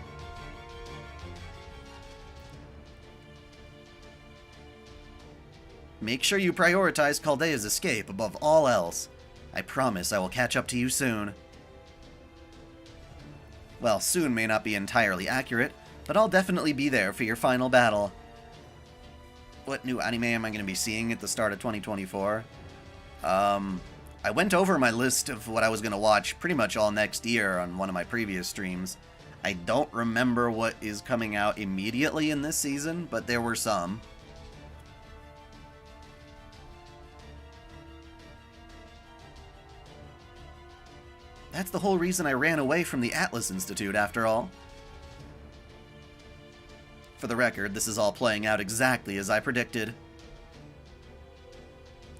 Make sure you prioritize Chaldea's escape above all else. I promise I will catch up to you soon. Well, soon may not be entirely accurate, but I'll definitely be there for your final battle. What new anime am I going to be seeing at the start of 2024? I went over my list of what I was going to watch pretty much all next year on one of my previous streams. I don't remember what is coming out immediately in this season, but there were some. That's the whole reason I ran away from the Atlas Institute, after all. For the record, this is all playing out exactly as I predicted.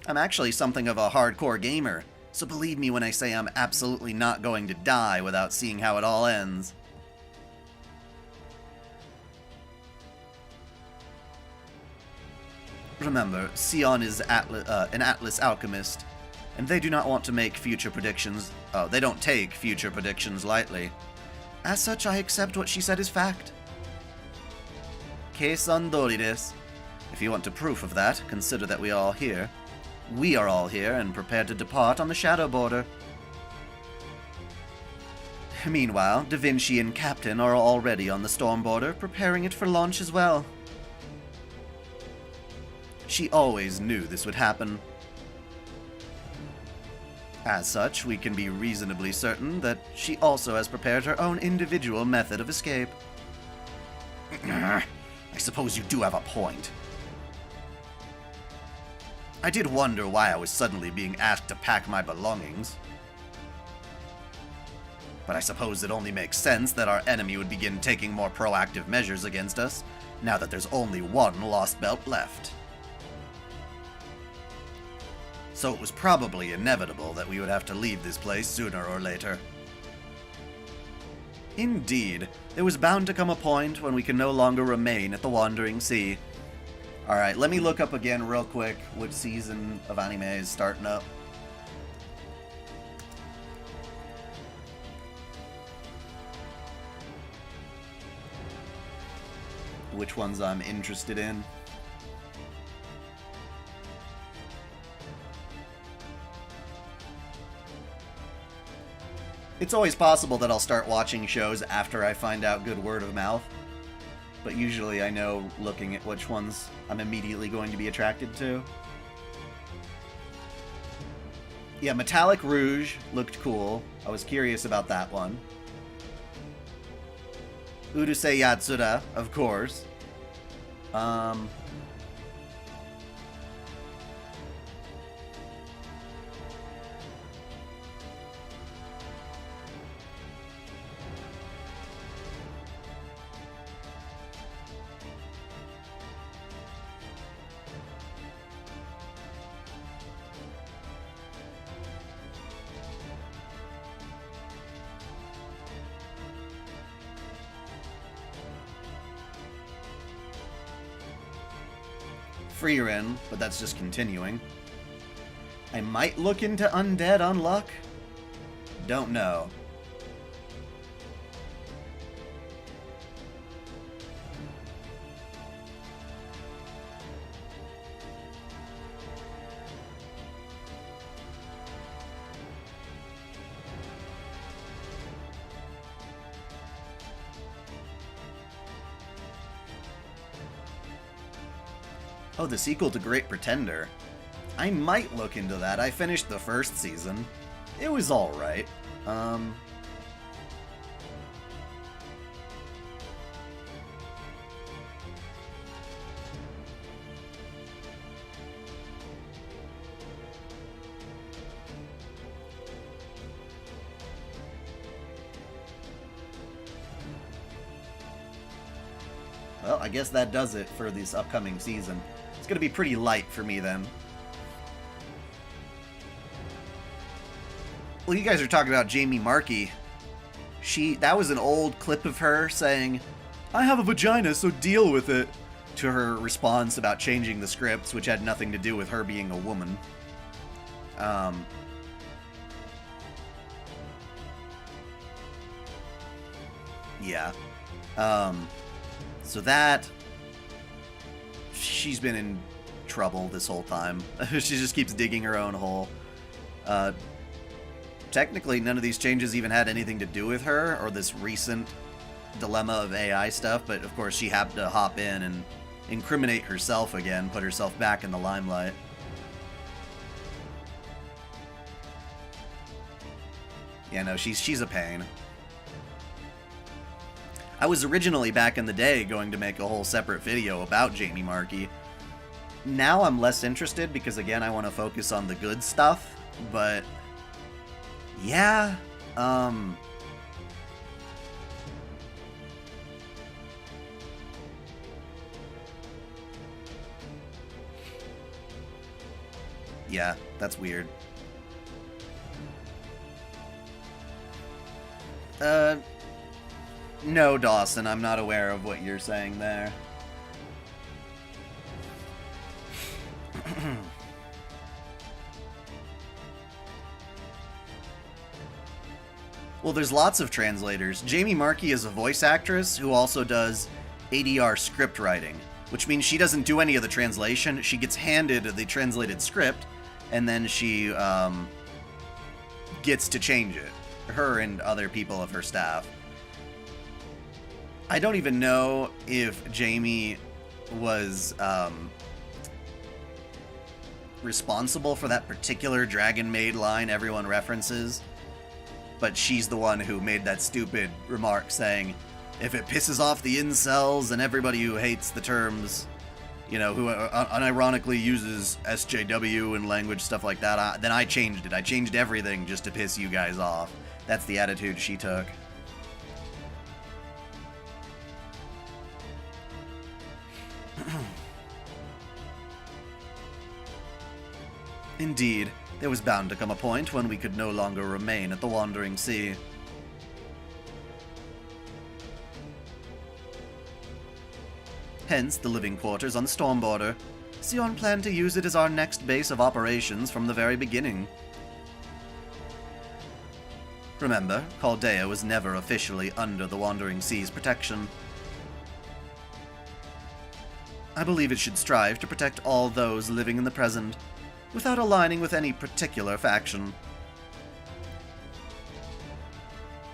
I'm actually something of a hardcore gamer, so believe me when I say I'm absolutely not going to die without seeing how it all ends. Remember, Sion is an Atlas alchemist, and they do not want to make future predictions. Oh, they don't take future predictions lightly. As such, I accept what she said as fact. Kei-san dori desu. If you want a proof of that, consider that we are all here. We are all here and prepared to depart on the Shadow Border. Meanwhile, Da Vinci and Captain are already on the Storm Border, preparing it for launch as well. She always knew this would happen. As such, we can be reasonably certain that she also has prepared her own individual method of escape. I suppose you do have a point. I did wonder why I was suddenly being asked to pack my belongings. But I suppose it only makes sense that our enemy would begin taking more proactive measures against us, now that there's only one Lost Belt left. So it was probably inevitable that we would have to leave this place sooner or later. Indeed, there was bound to come a point when we can no longer remain at the Wandering Sea. Alright, let me look up again real quick which season of anime is starting up. Which ones I'm interested in. It's always possible that I'll start watching shows after I find out good word of mouth, but usually I know looking at which ones I'm immediately going to be attracted to. Yeah, Metallic Rouge looked cool. I was curious about that one. Urusei Yatsura, of course. Frieren, but that's just continuing. I might look into Undead Unluck? Don't know. Oh, the sequel to Great Pretender. I might look into that. I finished the first season. It was alright. Well, I guess that does it for this upcoming season. It's gonna be pretty light for me then. Well, you guys are talking about Jamie Markey. That was an old clip of her saying, "I have a vagina, so deal with it," to her response about changing the scripts, which had nothing to do with her being a woman. Yeah. So that... She's been in trouble this whole time. She just keeps digging her own hole. Technically, none of these changes even had anything to do with her, or this recent dilemma of AI stuff, but of course she happened to hop in and incriminate herself again, put herself back in the limelight. Yeah, no, she's a pain. I was originally, back in the day, going to make a whole separate video about Jamie Markey. Now I'm less interested because, again, I want to focus on the good stuff, but... yeah, yeah, that's weird. No, Dawson, I'm not aware of what you're saying there. Well, there's lots of translators. Jamie Markey is a voice actress who also does ADR script writing, which means she doesn't do any of the translation. She gets handed the translated script, and then she gets to change it. Her and other people of her staff. I don't even know if Jamie was responsible for that particular Dragon Maid line everyone references. But she's the one who made that stupid remark saying, if it pisses off the incels and everybody who hates the terms, you know, who unironically uses SJW and language, stuff like that, then I changed it. I changed everything just to piss you guys off. That's the attitude she took. Indeed. There was bound to come a point when we could no longer remain at the Wandering Sea. Hence the living quarters on Stormborder. Sion planned to use it as our next base of operations from the very beginning. Remember, Chaldea was never officially under the Wandering Sea's protection. I believe it should strive to protect all those living in the present, without aligning with any particular faction.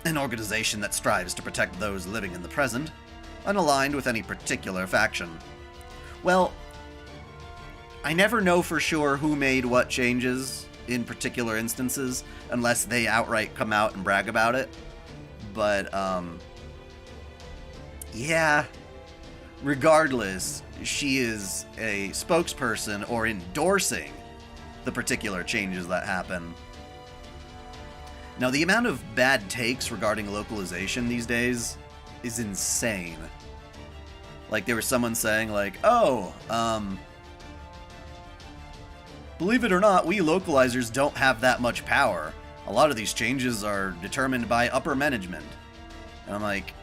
An organization that strives to protect those living in the present, unaligned with any particular faction. Well, I never know for sure who made what changes in particular instances, unless they outright come out and brag about it. But, yeah. Regardless, she is a spokesperson or endorsing the particular changes that happen. Now, the amount of bad takes regarding localization these days is insane. Like, there was someone saying, like, oh, believe it or not, we localizers don't have that much power. A lot of these changes are determined by upper management. And I'm like,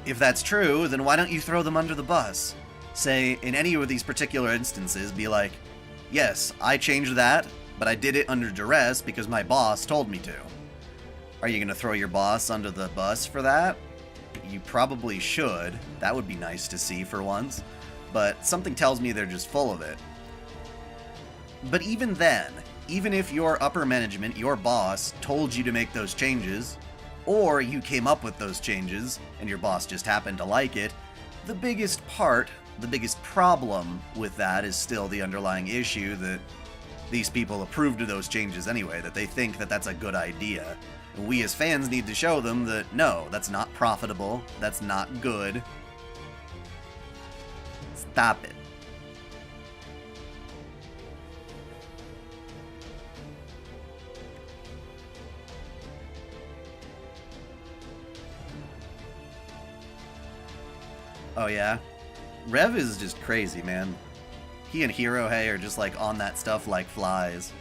if that's true, then why don't you throw them under the bus? Say, in any of these particular instances, be like, yes, I changed that, but I did it under duress because my boss told me to. Are you going to throw your boss under the bus for that? You probably should. That would be nice to see for once. But something tells me they're just full of it. But even then, even if your upper management, your boss, told you to make those changes, or you came up with those changes and your boss just happened to like it, the biggest problem with that is still the underlying issue that these people approved of those changes anyway, that they think that that's a good idea. And we as fans need to show them that, no, that's not profitable, that's not good. Stop it. Oh yeah? Rev is just crazy, man. He and Hirohei are just like on that stuff like flies.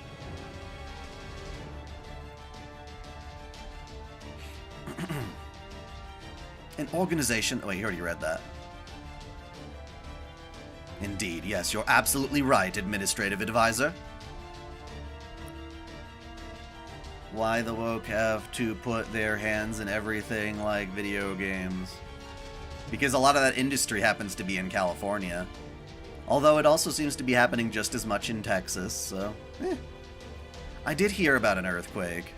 An organization... Oh, wait, you already read that. Indeed, yes, you're absolutely right, Administrative Advisor. Why the woke have to put their hands in everything like video games? Because a lot of that industry happens to be in California. Although it also seems to be happening just as much in Texas, so... I did hear about an earthquake.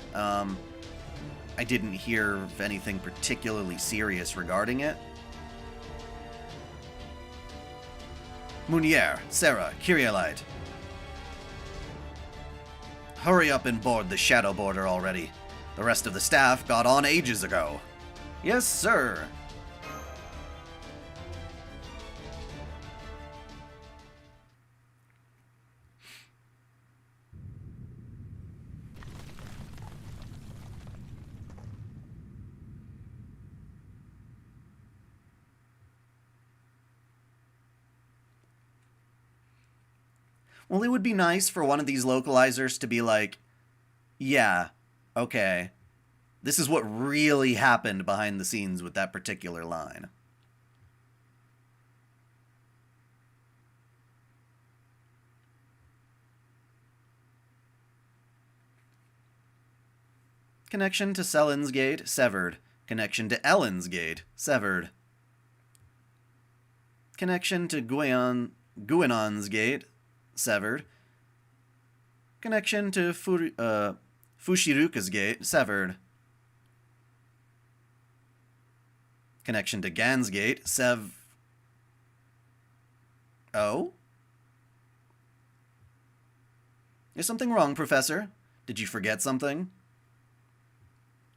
I didn't hear of anything particularly serious regarding it. Munier, Sarah, Kyrielite. Hurry up and board the Shadow Border already. The rest of the staff got on ages ago. Yes, sir. Well, it would be nice for one of these localizers to be like, yeah, okay, this is what really happened behind the scenes with that particular line. Connection to Selen's Gate, severed. Connection to Ellen's Gate, severed. Connection to Guinon's Gate, severed. Connection to Fushiruka's Gate, severed. Connection to Gan's Gate, Oh? Is something wrong, Professor? Did you forget something?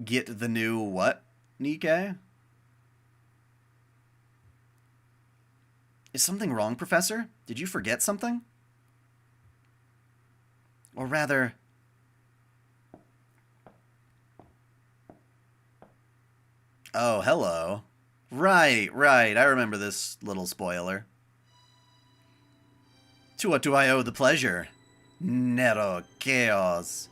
Get the new what, Nikkei? Is something wrong, Professor? Did you forget something? Or rather... Oh, hello. Right. I remember this little spoiler. To what do I owe the pleasure? Nero Chaos.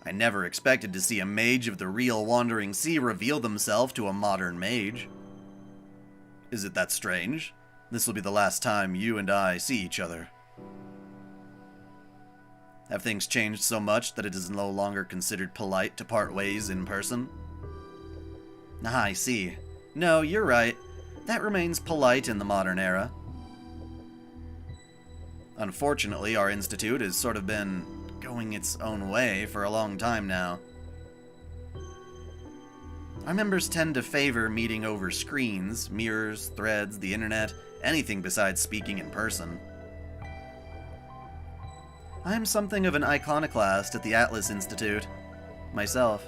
I never expected to see a mage of the real Wandering Sea reveal themselves to a modern mage. Is it that strange? This will be the last time you and I see each other. Have things changed so much that it is no longer considered polite to part ways in person? Ah, I see. No, you're right. That remains polite in the modern era. Unfortunately, our institute has sort of been going its own way for a long time now. Our members tend to favor meeting over screens, mirrors, threads, the internet, anything besides speaking in person. I'm something of an iconoclast at the Atlas Institute, myself.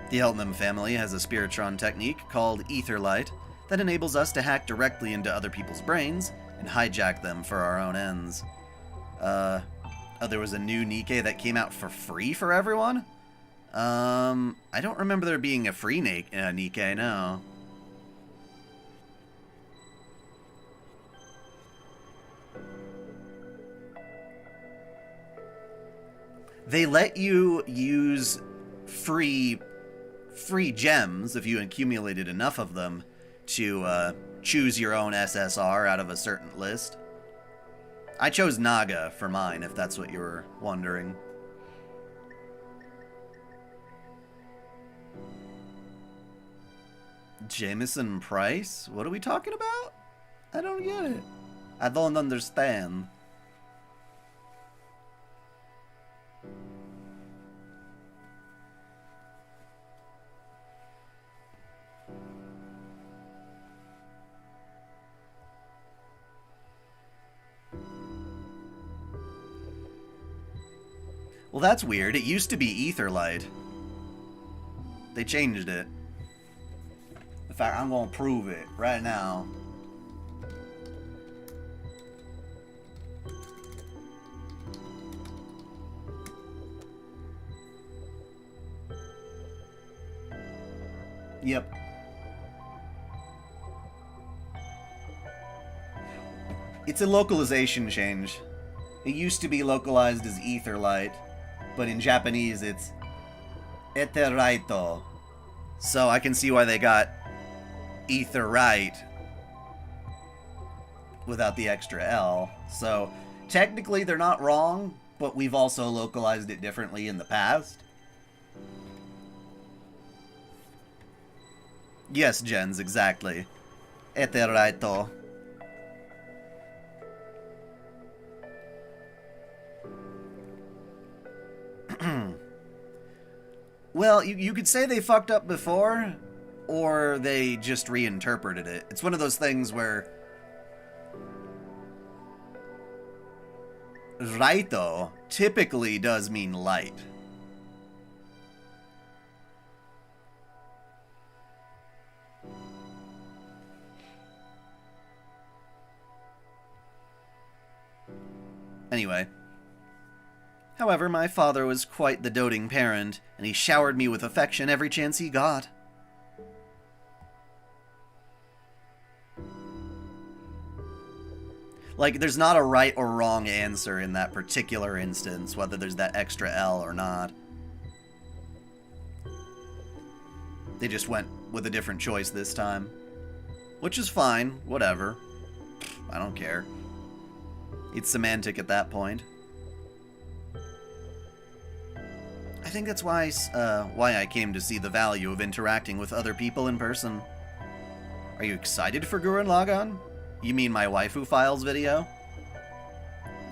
The Eltnam family has a Spiritron technique called Etherlight that enables us to hack directly into other people's brains and hijack them for our own ends. Oh, there was a new Nikkei that came out for free for everyone? I don't remember there being a free Nikkei, no. They let you use free gems, if you accumulated enough of them, to choose your own SSR out of a certain list. I chose Naga for mine, if that's what you were wondering. Jameson Price? What are we talking about? I don't get it. I don't understand. Well, that's weird. It used to be Etherlight. They changed it. In fact, I'm gonna prove it right now. Yep. It's a localization change. It used to be localized as Etherlight, but in Japanese it's Eteraito. So I can see why they got Etherite without the extra L. So technically they're not wrong, but we've also localized it differently in the past. Yes, Jens, exactly. Eteraito. Well, you could say they fucked up before, or they just reinterpreted it. It's one of those things where Raito typically does mean light. Anyway. However, my father was quite the doting parent, and he showered me with affection every chance he got. Like, there's not a right or wrong answer in that particular instance, whether there's that extra L or not. They just went with a different choice this time. Which is fine, whatever. I don't care. It's semantic at that point. I think that's why I came to see the value of interacting with other people in person. Are you excited for Gurren Lagann? You mean my waifu files video?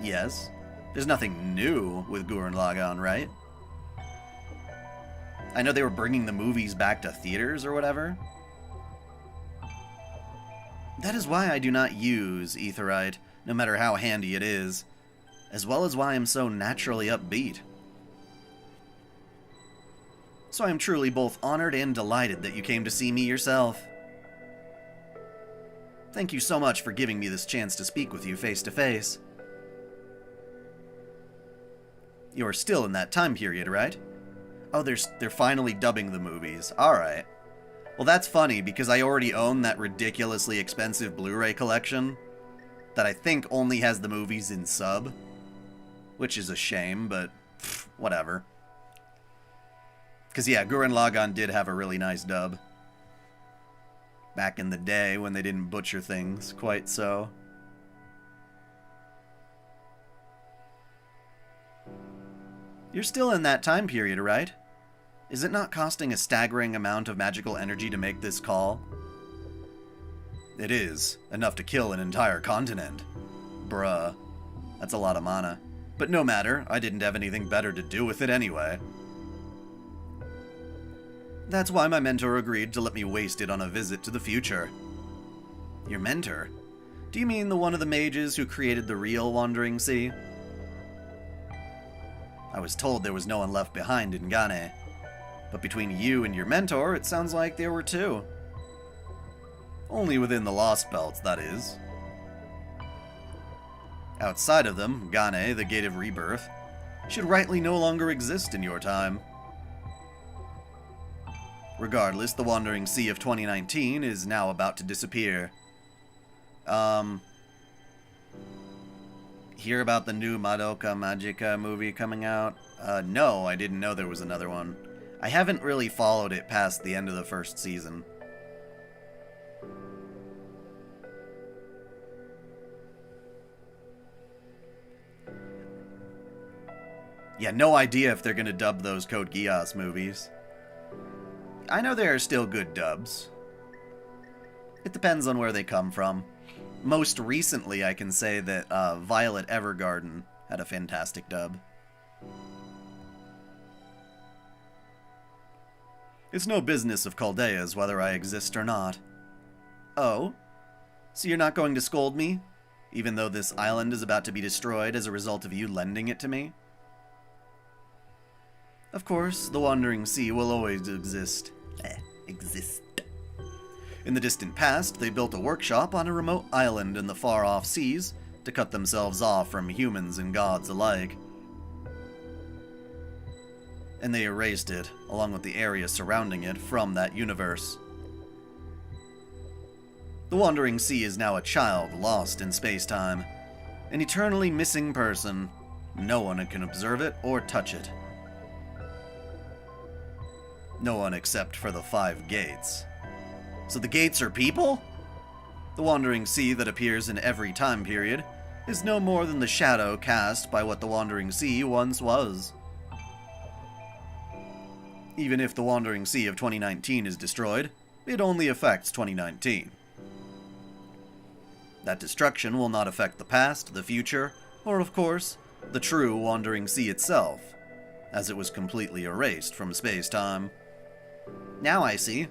Yes. There's nothing new with Gurren Lagann, right? I know they were bringing the movies back to theaters or whatever. That is why I do not use Etherite, no matter how handy it is, as well as why I'm so naturally upbeat. So I am truly both honored and delighted that you came to see me yourself. Thank you so much for giving me this chance to speak with you face to face. You're still in that time period, right? Oh, they're finally dubbing the movies. Alright. Well, that's funny, because I already own that ridiculously expensive Blu-ray collection that I think only has the movies in sub. Which is a shame, but whatever. Because, yeah, Gurren Lagann did have a really nice dub. Back in the day when they didn't butcher things quite so. You're still in that time period, right? Is it not costing a staggering amount of magical energy to make this call? It is. Enough to kill an entire continent. Bruh. That's a lot of mana. But no matter, I didn't have anything better to do with it anyway. That's why my mentor agreed to let me waste it on a visit to the future. Your mentor? Do you mean the one of the mages who created the real Wandering Sea? I was told there was no one left behind in Gane. But between you and your mentor, it sounds like there were two. Only within the Lost Belts, that is. Outside of them, Gane, the Gate of Rebirth, should rightly no longer exist in your time. Regardless, the Wandering Sea of 2019 is now about to disappear. Hear about the new Madoka Magica movie coming out? No, I didn't know there was another one. I haven't really followed it past the end of the first season. Yeah, no idea if they're gonna dub those Code Geass movies. I know there are still good dubs. It depends on where they come from. Most recently, I can say that Violet Evergarden had a fantastic dub. It's no business of Caldea's whether I exist or not. Oh? So you're not going to scold me? Even though this island is about to be destroyed as a result of you lending it to me? Of course, the Wandering Sea will always exist. In the distant past, they built a workshop on a remote island in the far-off seas to cut themselves off from humans and gods alike. And they erased it, along with the area surrounding it, from that universe. The Wandering Sea is now a child lost in space-time. An eternally missing person. No one can observe it or touch it. No one except for the 5 gates. So the gates are people? The Wandering Sea that appears in every time period is no more than the shadow cast by what the Wandering Sea once was. Even if the Wandering Sea of 2019 is destroyed, it only affects 2019. That destruction will not affect the past, the future, or of course, the true Wandering Sea itself, as it was completely erased from space-time. Now I see.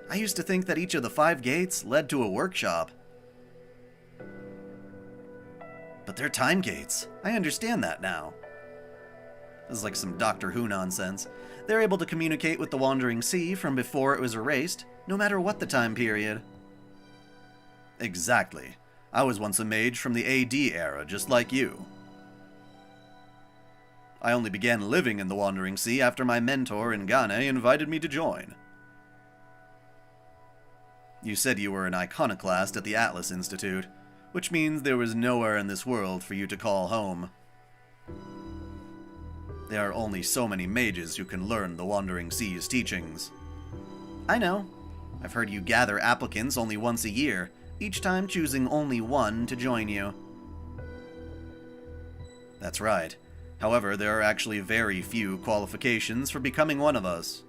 I used to think that each of the 5 gates led to a workshop. But they're time gates. I understand that now. This is like some Doctor Who nonsense. They're able to communicate with the Wandering Sea from before it was erased, no matter what the time period. Exactly. I was once a mage from the AD era, just like you. I only began living in the Wandering Sea after my mentor in Ghana invited me to join. You said you were an iconoclast at the Atlas Institute, which means there was nowhere in this world for you to call home. There are only so many mages who can learn the Wandering Sea's teachings. I know. I've heard you gather applicants only once a year, each time choosing only one to join you. That's right. However, there are actually very few qualifications for becoming one of us.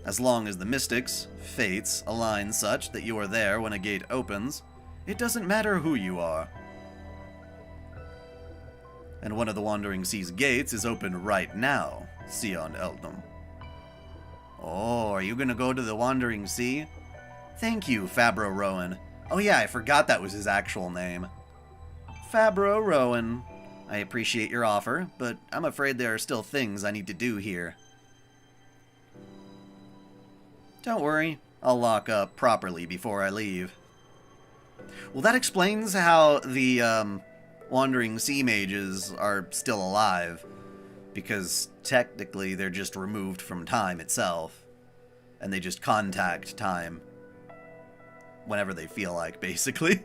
As long as the mystics, fates, align such that you are there when a gate opens, it doesn't matter who you are. And one of the Wandering Sea's gates is open right now, Sion Eldnum. Oh, are you gonna go to the Wandering Sea? Thank you, Fabro Rowan. Oh yeah, I forgot that was his actual name. Fabro Rowan. I appreciate your offer, but I'm afraid there are still things I need to do here. Don't worry, I'll lock up properly before I leave. Well, that explains how the Wandering Sea mages are still alive, because technically they're just removed from time itself, and they just contact time whenever they feel like, basically.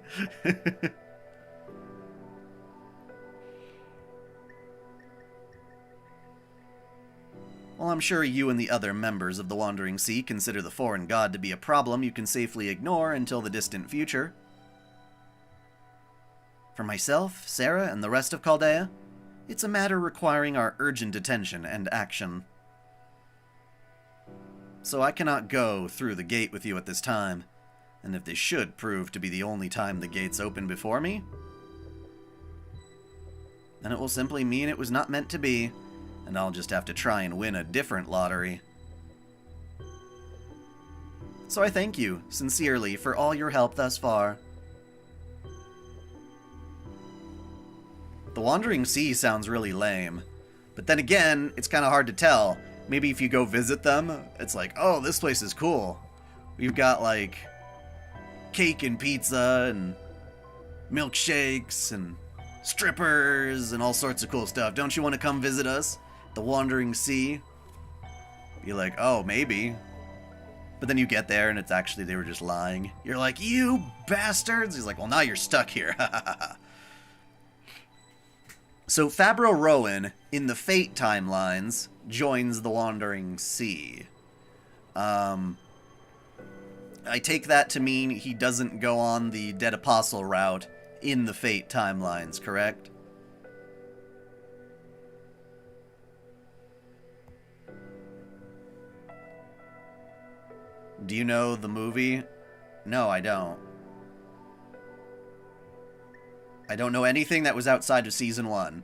Well, I'm sure you and the other members of the Wandering Sea consider the foreign god to be a problem you can safely ignore until the distant future. For myself, Sarah, and the rest of Chaldea, it's a matter requiring our urgent attention and action. So I cannot go through the gate with you at this time, and if this should prove to be the only time the gates open before me, then it will simply mean it was not meant to be, and I'll just have to try and win a different lottery. So I thank you, sincerely, for all your help thus far. The Wandering Sea sounds really lame, but then again, it's kind of hard to tell. Maybe if you go visit them, it's like, oh, this place is cool. We've got, like, cake and pizza and milkshakes and strippers and all sorts of cool stuff. Don't you want to come visit us? The Wandering Sea? Be like, oh, maybe. But then you get there and it's actually they were just lying. You're like, you bastards! He's like, well, now you're stuck here. So Fabro Rowan, in the Fate timelines, joins the Wandering Sea. I take that to mean he doesn't go on the Dead Apostle route in the Fate timelines, correct? Do you know the movie? No, I don't. I don't know anything that was outside of Season 1.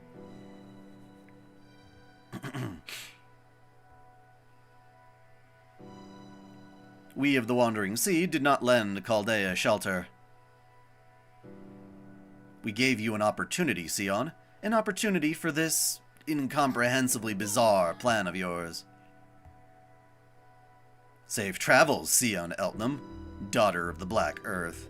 We of the Wandering Sea did not lend Chaldea shelter. We gave you an opportunity, Sion. An opportunity for this incomprehensibly bizarre plan of yours. Safe travels, Sion Eltnam, daughter of the Black Earth.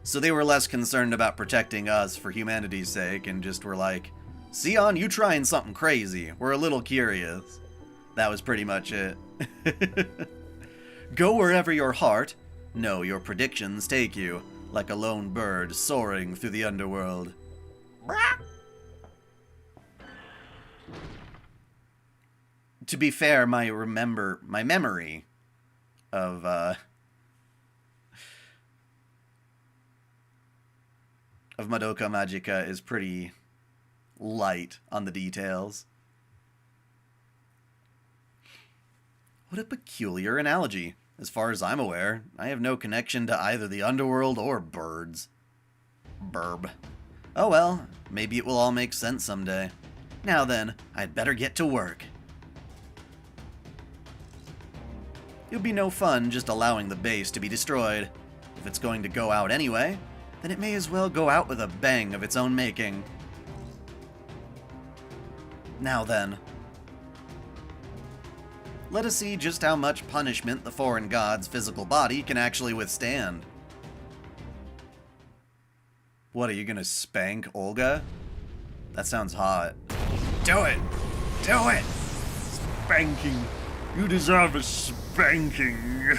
So they were less concerned about protecting us for humanity's sake and just were like, Sion, you trying something crazy. We're a little curious. That was pretty much it. Go wherever your heart, No, your predictions take you, like a lone bird soaring through the underworld. To be fair, my memory of Madoka Magica is pretty light on the details. What a peculiar analogy. As far as I'm aware, I have no connection to either the underworld or birds. Burb. Oh well, maybe it will all make sense someday. Now then, I'd better get to work. It'll be no fun just allowing the base to be destroyed. If it's going to go out anyway, then it may as well go out with a bang of its own making. Now then, let us see just how much punishment the foreign god's physical body can actually withstand. What, are you gonna spank Olga? That sounds hot. Do it! Do it! Spanking. You deserve a spanking.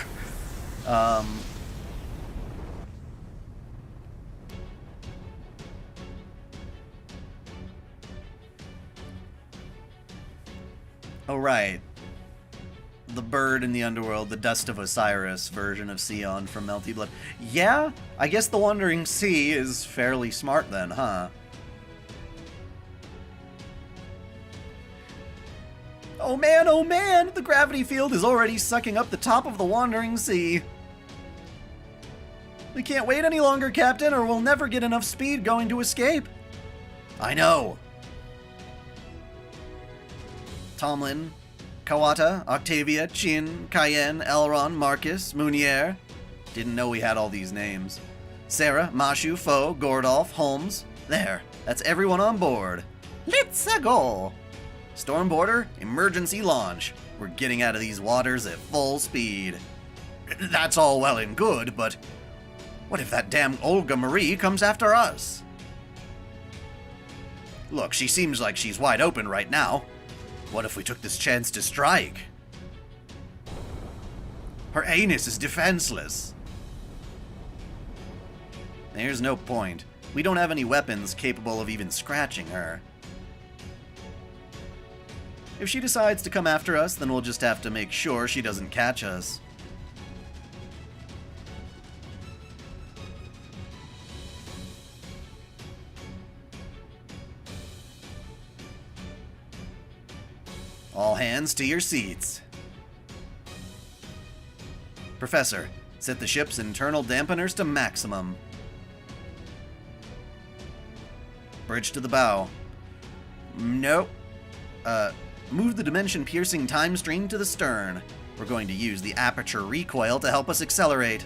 Oh, right. The bird in the underworld, the Dust of Osiris version of Sion from Melty Blood. Yeah, I guess the Wandering Sea is fairly smart then, huh? Oh man, the gravity field is already sucking up the top of the Wandering Sea. We can't wait any longer, Captain, or we'll never get enough speed going to escape. I know. Tomlin, Kawata, Octavia, Chin, Cayenne, Elron, Marcus, Munier. Didn't know we had all these names. Sarah, Mashu, Foe, Gordolf, Holmes. There, that's everyone on board. Let's go! Stormboarder, emergency launch. We're getting out of these waters at full speed. That's all well and good, but what if that damn Olga Marie comes after us? Look, she seems like she's wide open right now. What if we took this chance to strike? Her anus is defenseless. There's no point. We don't have any weapons capable of even scratching her. If she decides to come after us, then we'll just have to make sure she doesn't catch us. All hands to your seats. Professor, set the ship's internal dampeners to maximum. Bridge to the bow. Nope. Move the dimension-piercing time stream to the stern. We're going to use the aperture recoil to help us accelerate.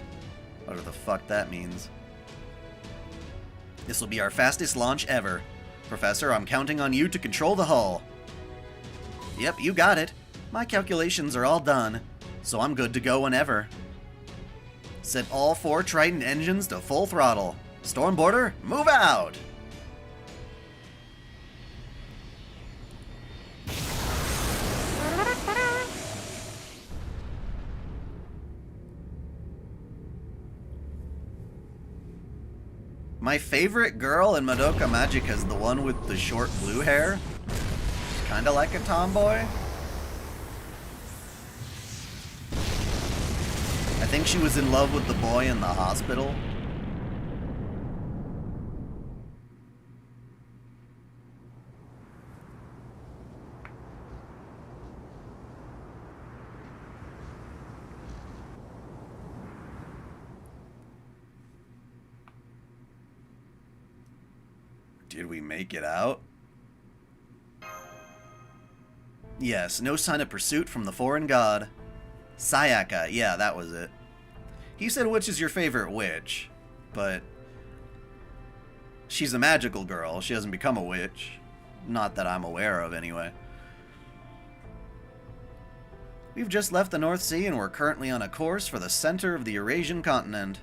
Whatever the fuck that means. This will be our fastest launch ever. Professor, I'm counting on you to control the hull. Yep, you got it. My calculations are all done, so I'm good to go whenever. Set all 4 Triton engines to full throttle. Stormboarder, move out! My favorite girl in Madoka Magica is the one with the short blue hair. Kinda like a tomboy. I think she was in love with the boy in the hospital. Did we make it out? Yes, no sign of pursuit from the foreign god. Sayaka, yeah, that was it. He said which is your favorite witch, but she's a magical girl. She hasn't become a witch. Not that I'm aware of, anyway. We've just left the North Sea and we're currently on a course for the center of the Eurasian continent.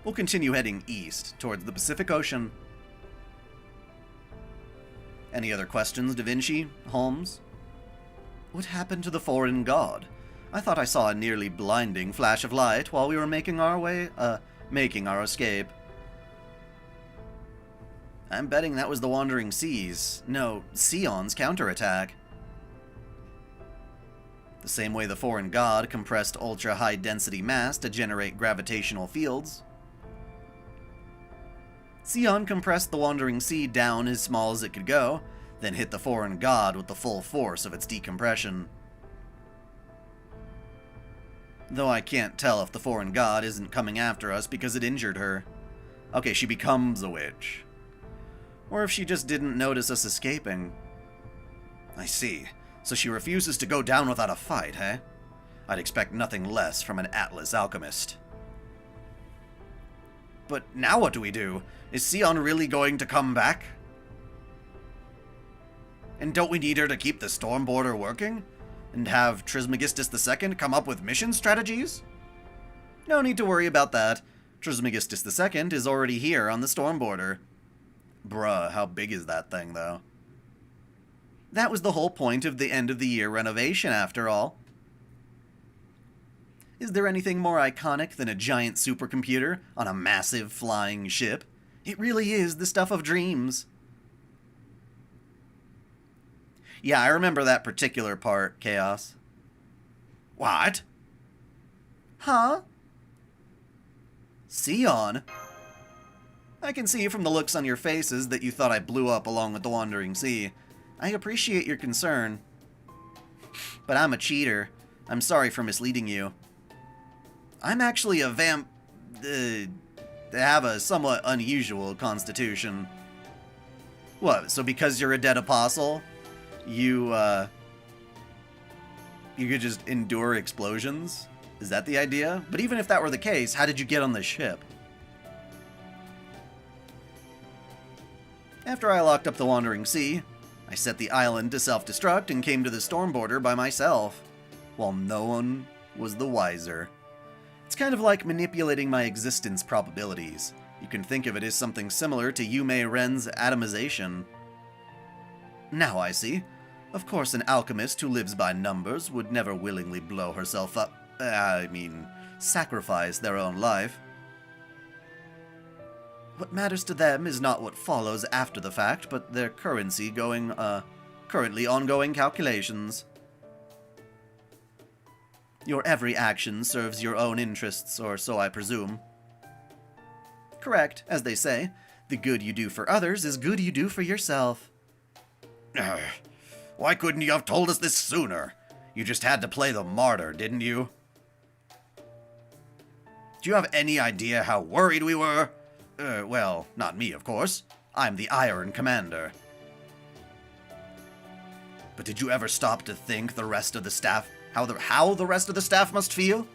We'll continue heading east, towards the Pacific Ocean. Any other questions, Da Vinci? Holmes? What happened to the foreign god? I thought I saw a nearly blinding flash of light while we were making our escape. I'm betting that was the Wandering Seas. No, Sion's counterattack. The same way the foreign god compressed ultra-high-density mass to generate gravitational fields. Sion compressed the Wandering Sea down as small as it could go, then hit the foreign god with the full force of its decompression. Though I can't tell if the foreign god isn't coming after us because it injured her. Okay, she becomes a witch. Or if she just didn't notice us escaping. I see. So she refuses to go down without a fight, eh? I'd expect nothing less from an Atlas alchemist. But now what do we do? Is Sion really going to come back? And don't we need her to keep the storm border working? And have Trismegistus II come up with mission strategies? No need to worry about that. Trismegistus II is already here on the storm border. Bruh, how big is that thing, though? That was the whole point of the end-of-the-year renovation, after all. Is there anything more iconic than a giant supercomputer on a massive flying ship? It really is the stuff of dreams. Yeah, I remember that particular part, Chaos. What? Huh? Sion? I can see from the looks on your faces that you thought I blew up along with the Wandering Sea. I appreciate your concern. But I'm a cheater. I'm sorry for misleading you. I'm actually a have a somewhat unusual constitution. What, so because you're a dead apostle, you could just endure explosions? Is that the idea? But even if that were the case, how did you get on the ship? After I locked up the Wandering Sea, I set the island to self-destruct and came to the storm border by myself, while no one was the wiser. It's kind of like manipulating my existence probabilities. You can think of it as something similar to Yume Ren's atomization. Now I see. Of course an alchemist who lives by numbers would never willingly blow herself up, sacrifice their own life. What matters to them is not what follows after the fact, but their currently ongoing calculations. Your every action serves your own interests, or so I presume. Correct, as they say. The good you do for others is good you do for yourself. Why couldn't you have told us this sooner? You just had to play the martyr, didn't you? Do you have any idea how worried we were? Well, not me, of course. I'm the Iron Commander. But did you ever stop to think the rest of the staff, how the rest of the staff must feel?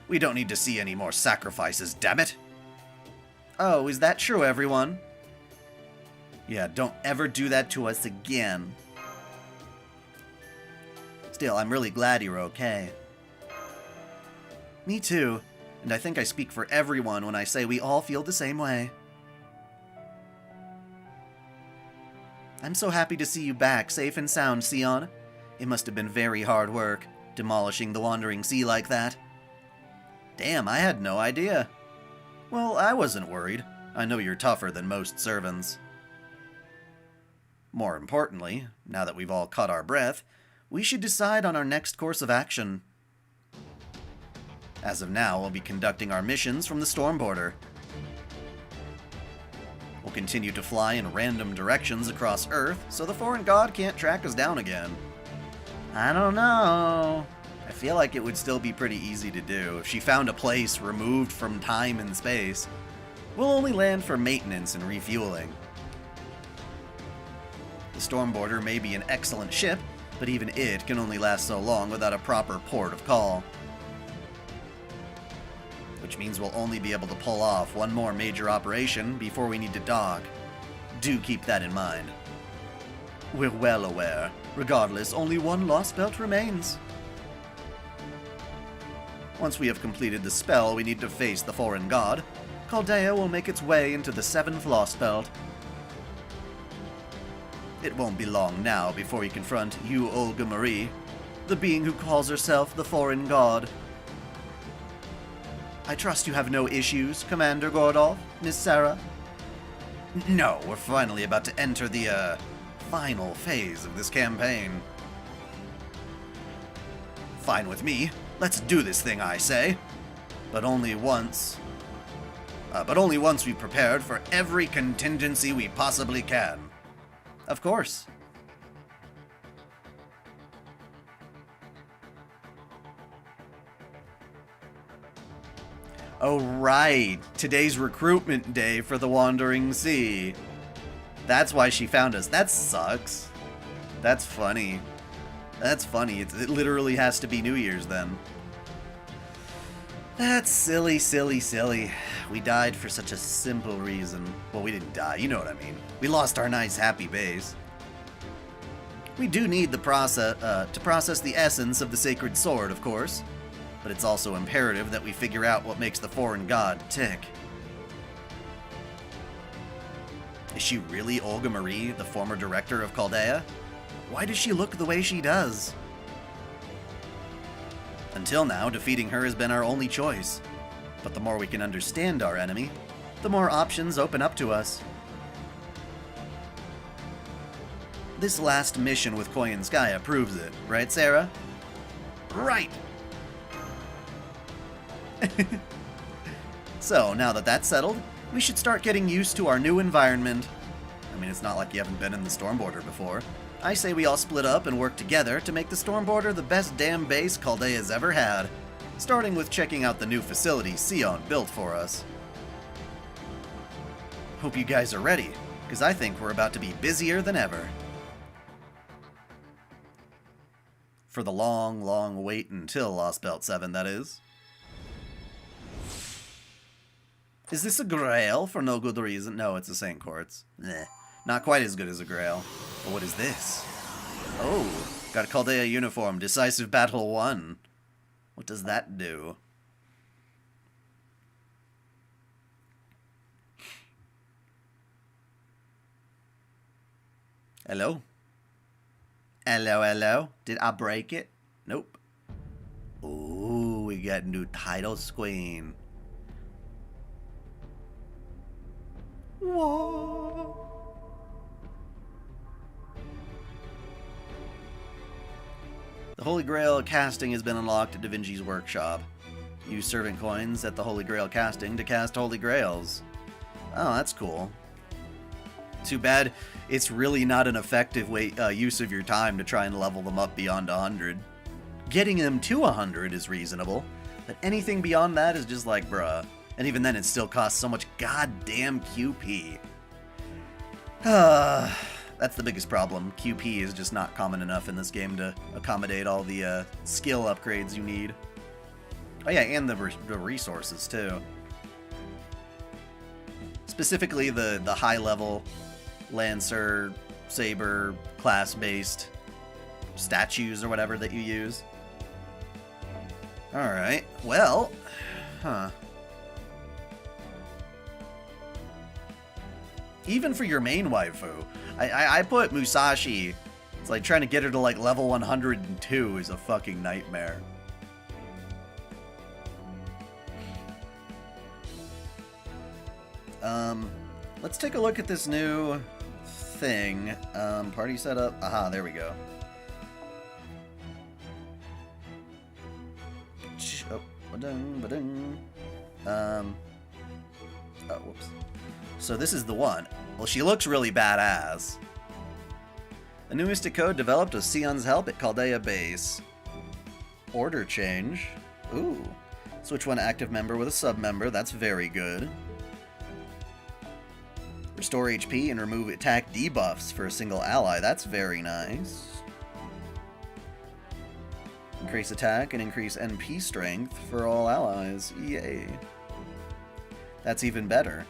We don't need to see any more sacrifices, damn it. Oh, is that true, everyone? Yeah, don't ever do that to us again. Still, I'm really glad you're okay. Me too. And I think I speak for everyone when I say we all feel the same way. I'm so happy to see you back, safe and sound, Sion. It must have been very hard work, demolishing the Wandering Sea like that. Damn, I had no idea. Well, I wasn't worried. I know you're tougher than most servants. More importantly, now that we've all caught our breath, we should decide on our next course of action. As of now, we'll be conducting our missions from the storm border. We'll continue to fly in random directions across Earth, so the foreign god can't track us down again. I don't know. I feel like it would still be pretty easy to do if she found a place removed from time and space. We'll only land for maintenance and refueling. The storm border may be an excellent ship, but even it can only last so long without a proper port of call. Which means we'll only be able to pull off one more major operation before we need to dock. Do keep that in mind. We're well aware. Regardless, only one lost belt remains. Once we have completed the spell, we need to face the foreign god. Chaldea will make its way into the 7th lost belt. It won't be long now before we confront you, Olga Marie. the being who calls herself the foreign god. I trust you have no issues, Commander Gordolf, Miss Sarah? No, we're finally about to enter the, final phase of this campaign. Fine with me. Let's do this thing, I say. But only once we've prepared for every contingency we possibly can. Of course. Oh, right. Today's recruitment day for the Wandering Sea. That's why she found us. That sucks. That's funny. That's funny. It literally has to be New Year's then. That's silly, silly, silly. We died for such a simple reason. Well, we didn't die, you know what I mean. We lost our nice, happy base. We do need the to process the essence of the sacred sword, of course. But it's also imperative that we figure out what makes the foreign god tick. Is she really Olga Marie, the former director of Chaldea? Why does she look the way she does? Until now, defeating her has been our only choice. But the more we can understand our enemy, the more options open up to us. This last mission with Koyanskaya proves it, right, Sarah? Right! So, now that that's settled, we should start getting used to our new environment. I mean, it's not like you haven't been in the Storm Border before. I say we all split up and work together to make the Storm Border the best damn base Chaldea has ever had, starting with checking out the new facility Sion built for us. Hope you guys are ready, because I think we're about to be busier than ever. For the long, long wait until Lost Belt 7, that is. Is this a Grail for no good reason? No, it's a Saint Quartz. Not quite as good as a Grail. But what is this? Oh, got a Chaldea uniform. Decisive Battle 1. What does that do? Hello? Hello, hello? Did I break it? Nope. Ooh, we got a new title screen. Whoa. The Holy Grail casting has been unlocked at Da Vinci's workshop. Use servant coins at the Holy Grail casting to cast Holy Grails. Oh, that's cool. Too bad it's really not an effective use of your time to try and level them up beyond 100. Getting them to 100 is reasonable, but anything beyond that is just like, bruh. And even then, it still costs so much goddamn QP. That's the biggest problem. QP is just not common enough in this game to accommodate all the skill upgrades you need. Oh yeah, and the resources, too. Specifically, the high-level Lancer, Saber, class-based statues or whatever that you use. Alright, well... Even for your main waifu, I put Musashi. It's like trying to get her to like level 102 is a fucking nightmare. Let's take a look at this new thing. Party setup. Aha, there we go. Oh, ba-dung, ba-dung. Oh, whoops. So this is the one. Well, she looks really badass. A new mystic code developed with Sion's help at Chaldea Base. Order change. Ooh. Switch one active member with a sub-member. That's very good. Restore HP and remove attack debuffs for a single ally. That's very nice. Increase attack and increase NP strength for all allies. Yay. That's even better.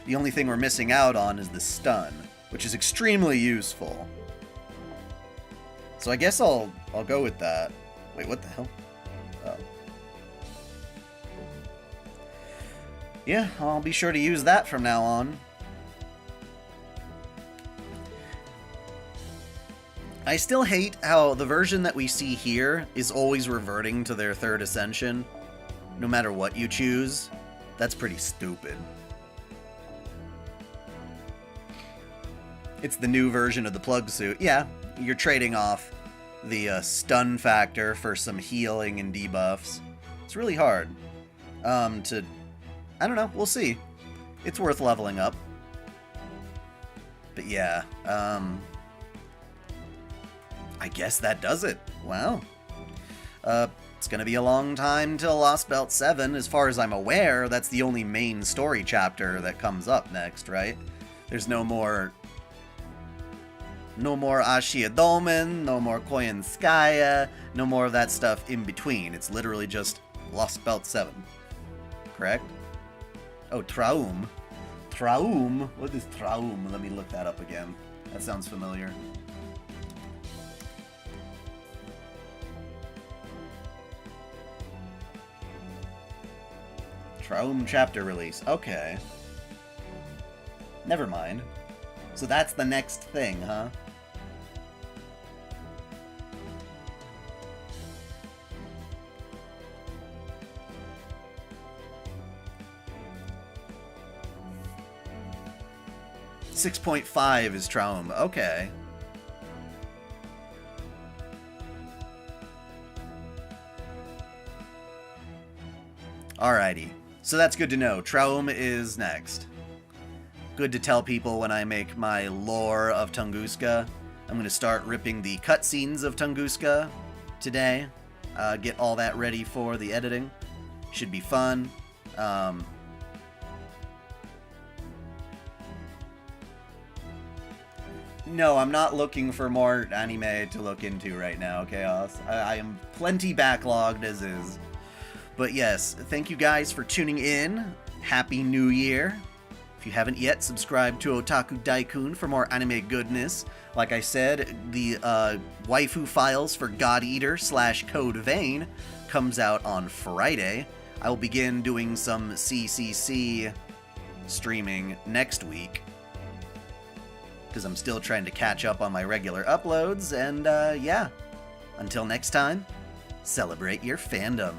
The only thing we're missing out on is the stun, which is extremely useful. So I guess I'll go with that. Wait, what the hell? Oh. Yeah, I'll be sure to use that from now on. I still hate how the version that we see here is always reverting to their third ascension, no matter what you choose. That's pretty stupid. It's the new version of the plug suit. Yeah, you're trading off the stun factor for some healing and debuffs. It's really hard to... I don't know, we'll see. It's worth leveling up. But yeah, I guess that does it. Wow. It's gonna be a long time till Lost Belt 7. As far as I'm aware, that's the only main story chapter that comes up next, right? There's no more Ashia Domen, no more Koyanskaya, no more of that stuff in between. It's literally just Lost Belt 7. Correct? Oh, Traum. Traum? What is Traum? Let me look that up again. That sounds familiar. Traum chapter release. Okay. Never mind. So that's the next thing, huh? .5 is Traum. Okay. Alrighty. So that's good to know. Traum is next. Good to tell people when I make my lore of Tunguska. I'm going to start ripping the cutscenes of Tunguska today. Get all that ready for the editing. Should be fun. No, I'm not looking for more anime to look into right now, Chaos. I am plenty backlogged as is. But yes, thank you guys for tuning in. Happy New Year. If you haven't yet, subscribe to OtakuDaiKun for more anime goodness. Like I said, the waifu files for God Eater / Code Vein comes out on Friday. I will begin doing some CCC streaming next week, because I'm still trying to catch up on my regular uploads, and yeah. Until next time, celebrate your fandom.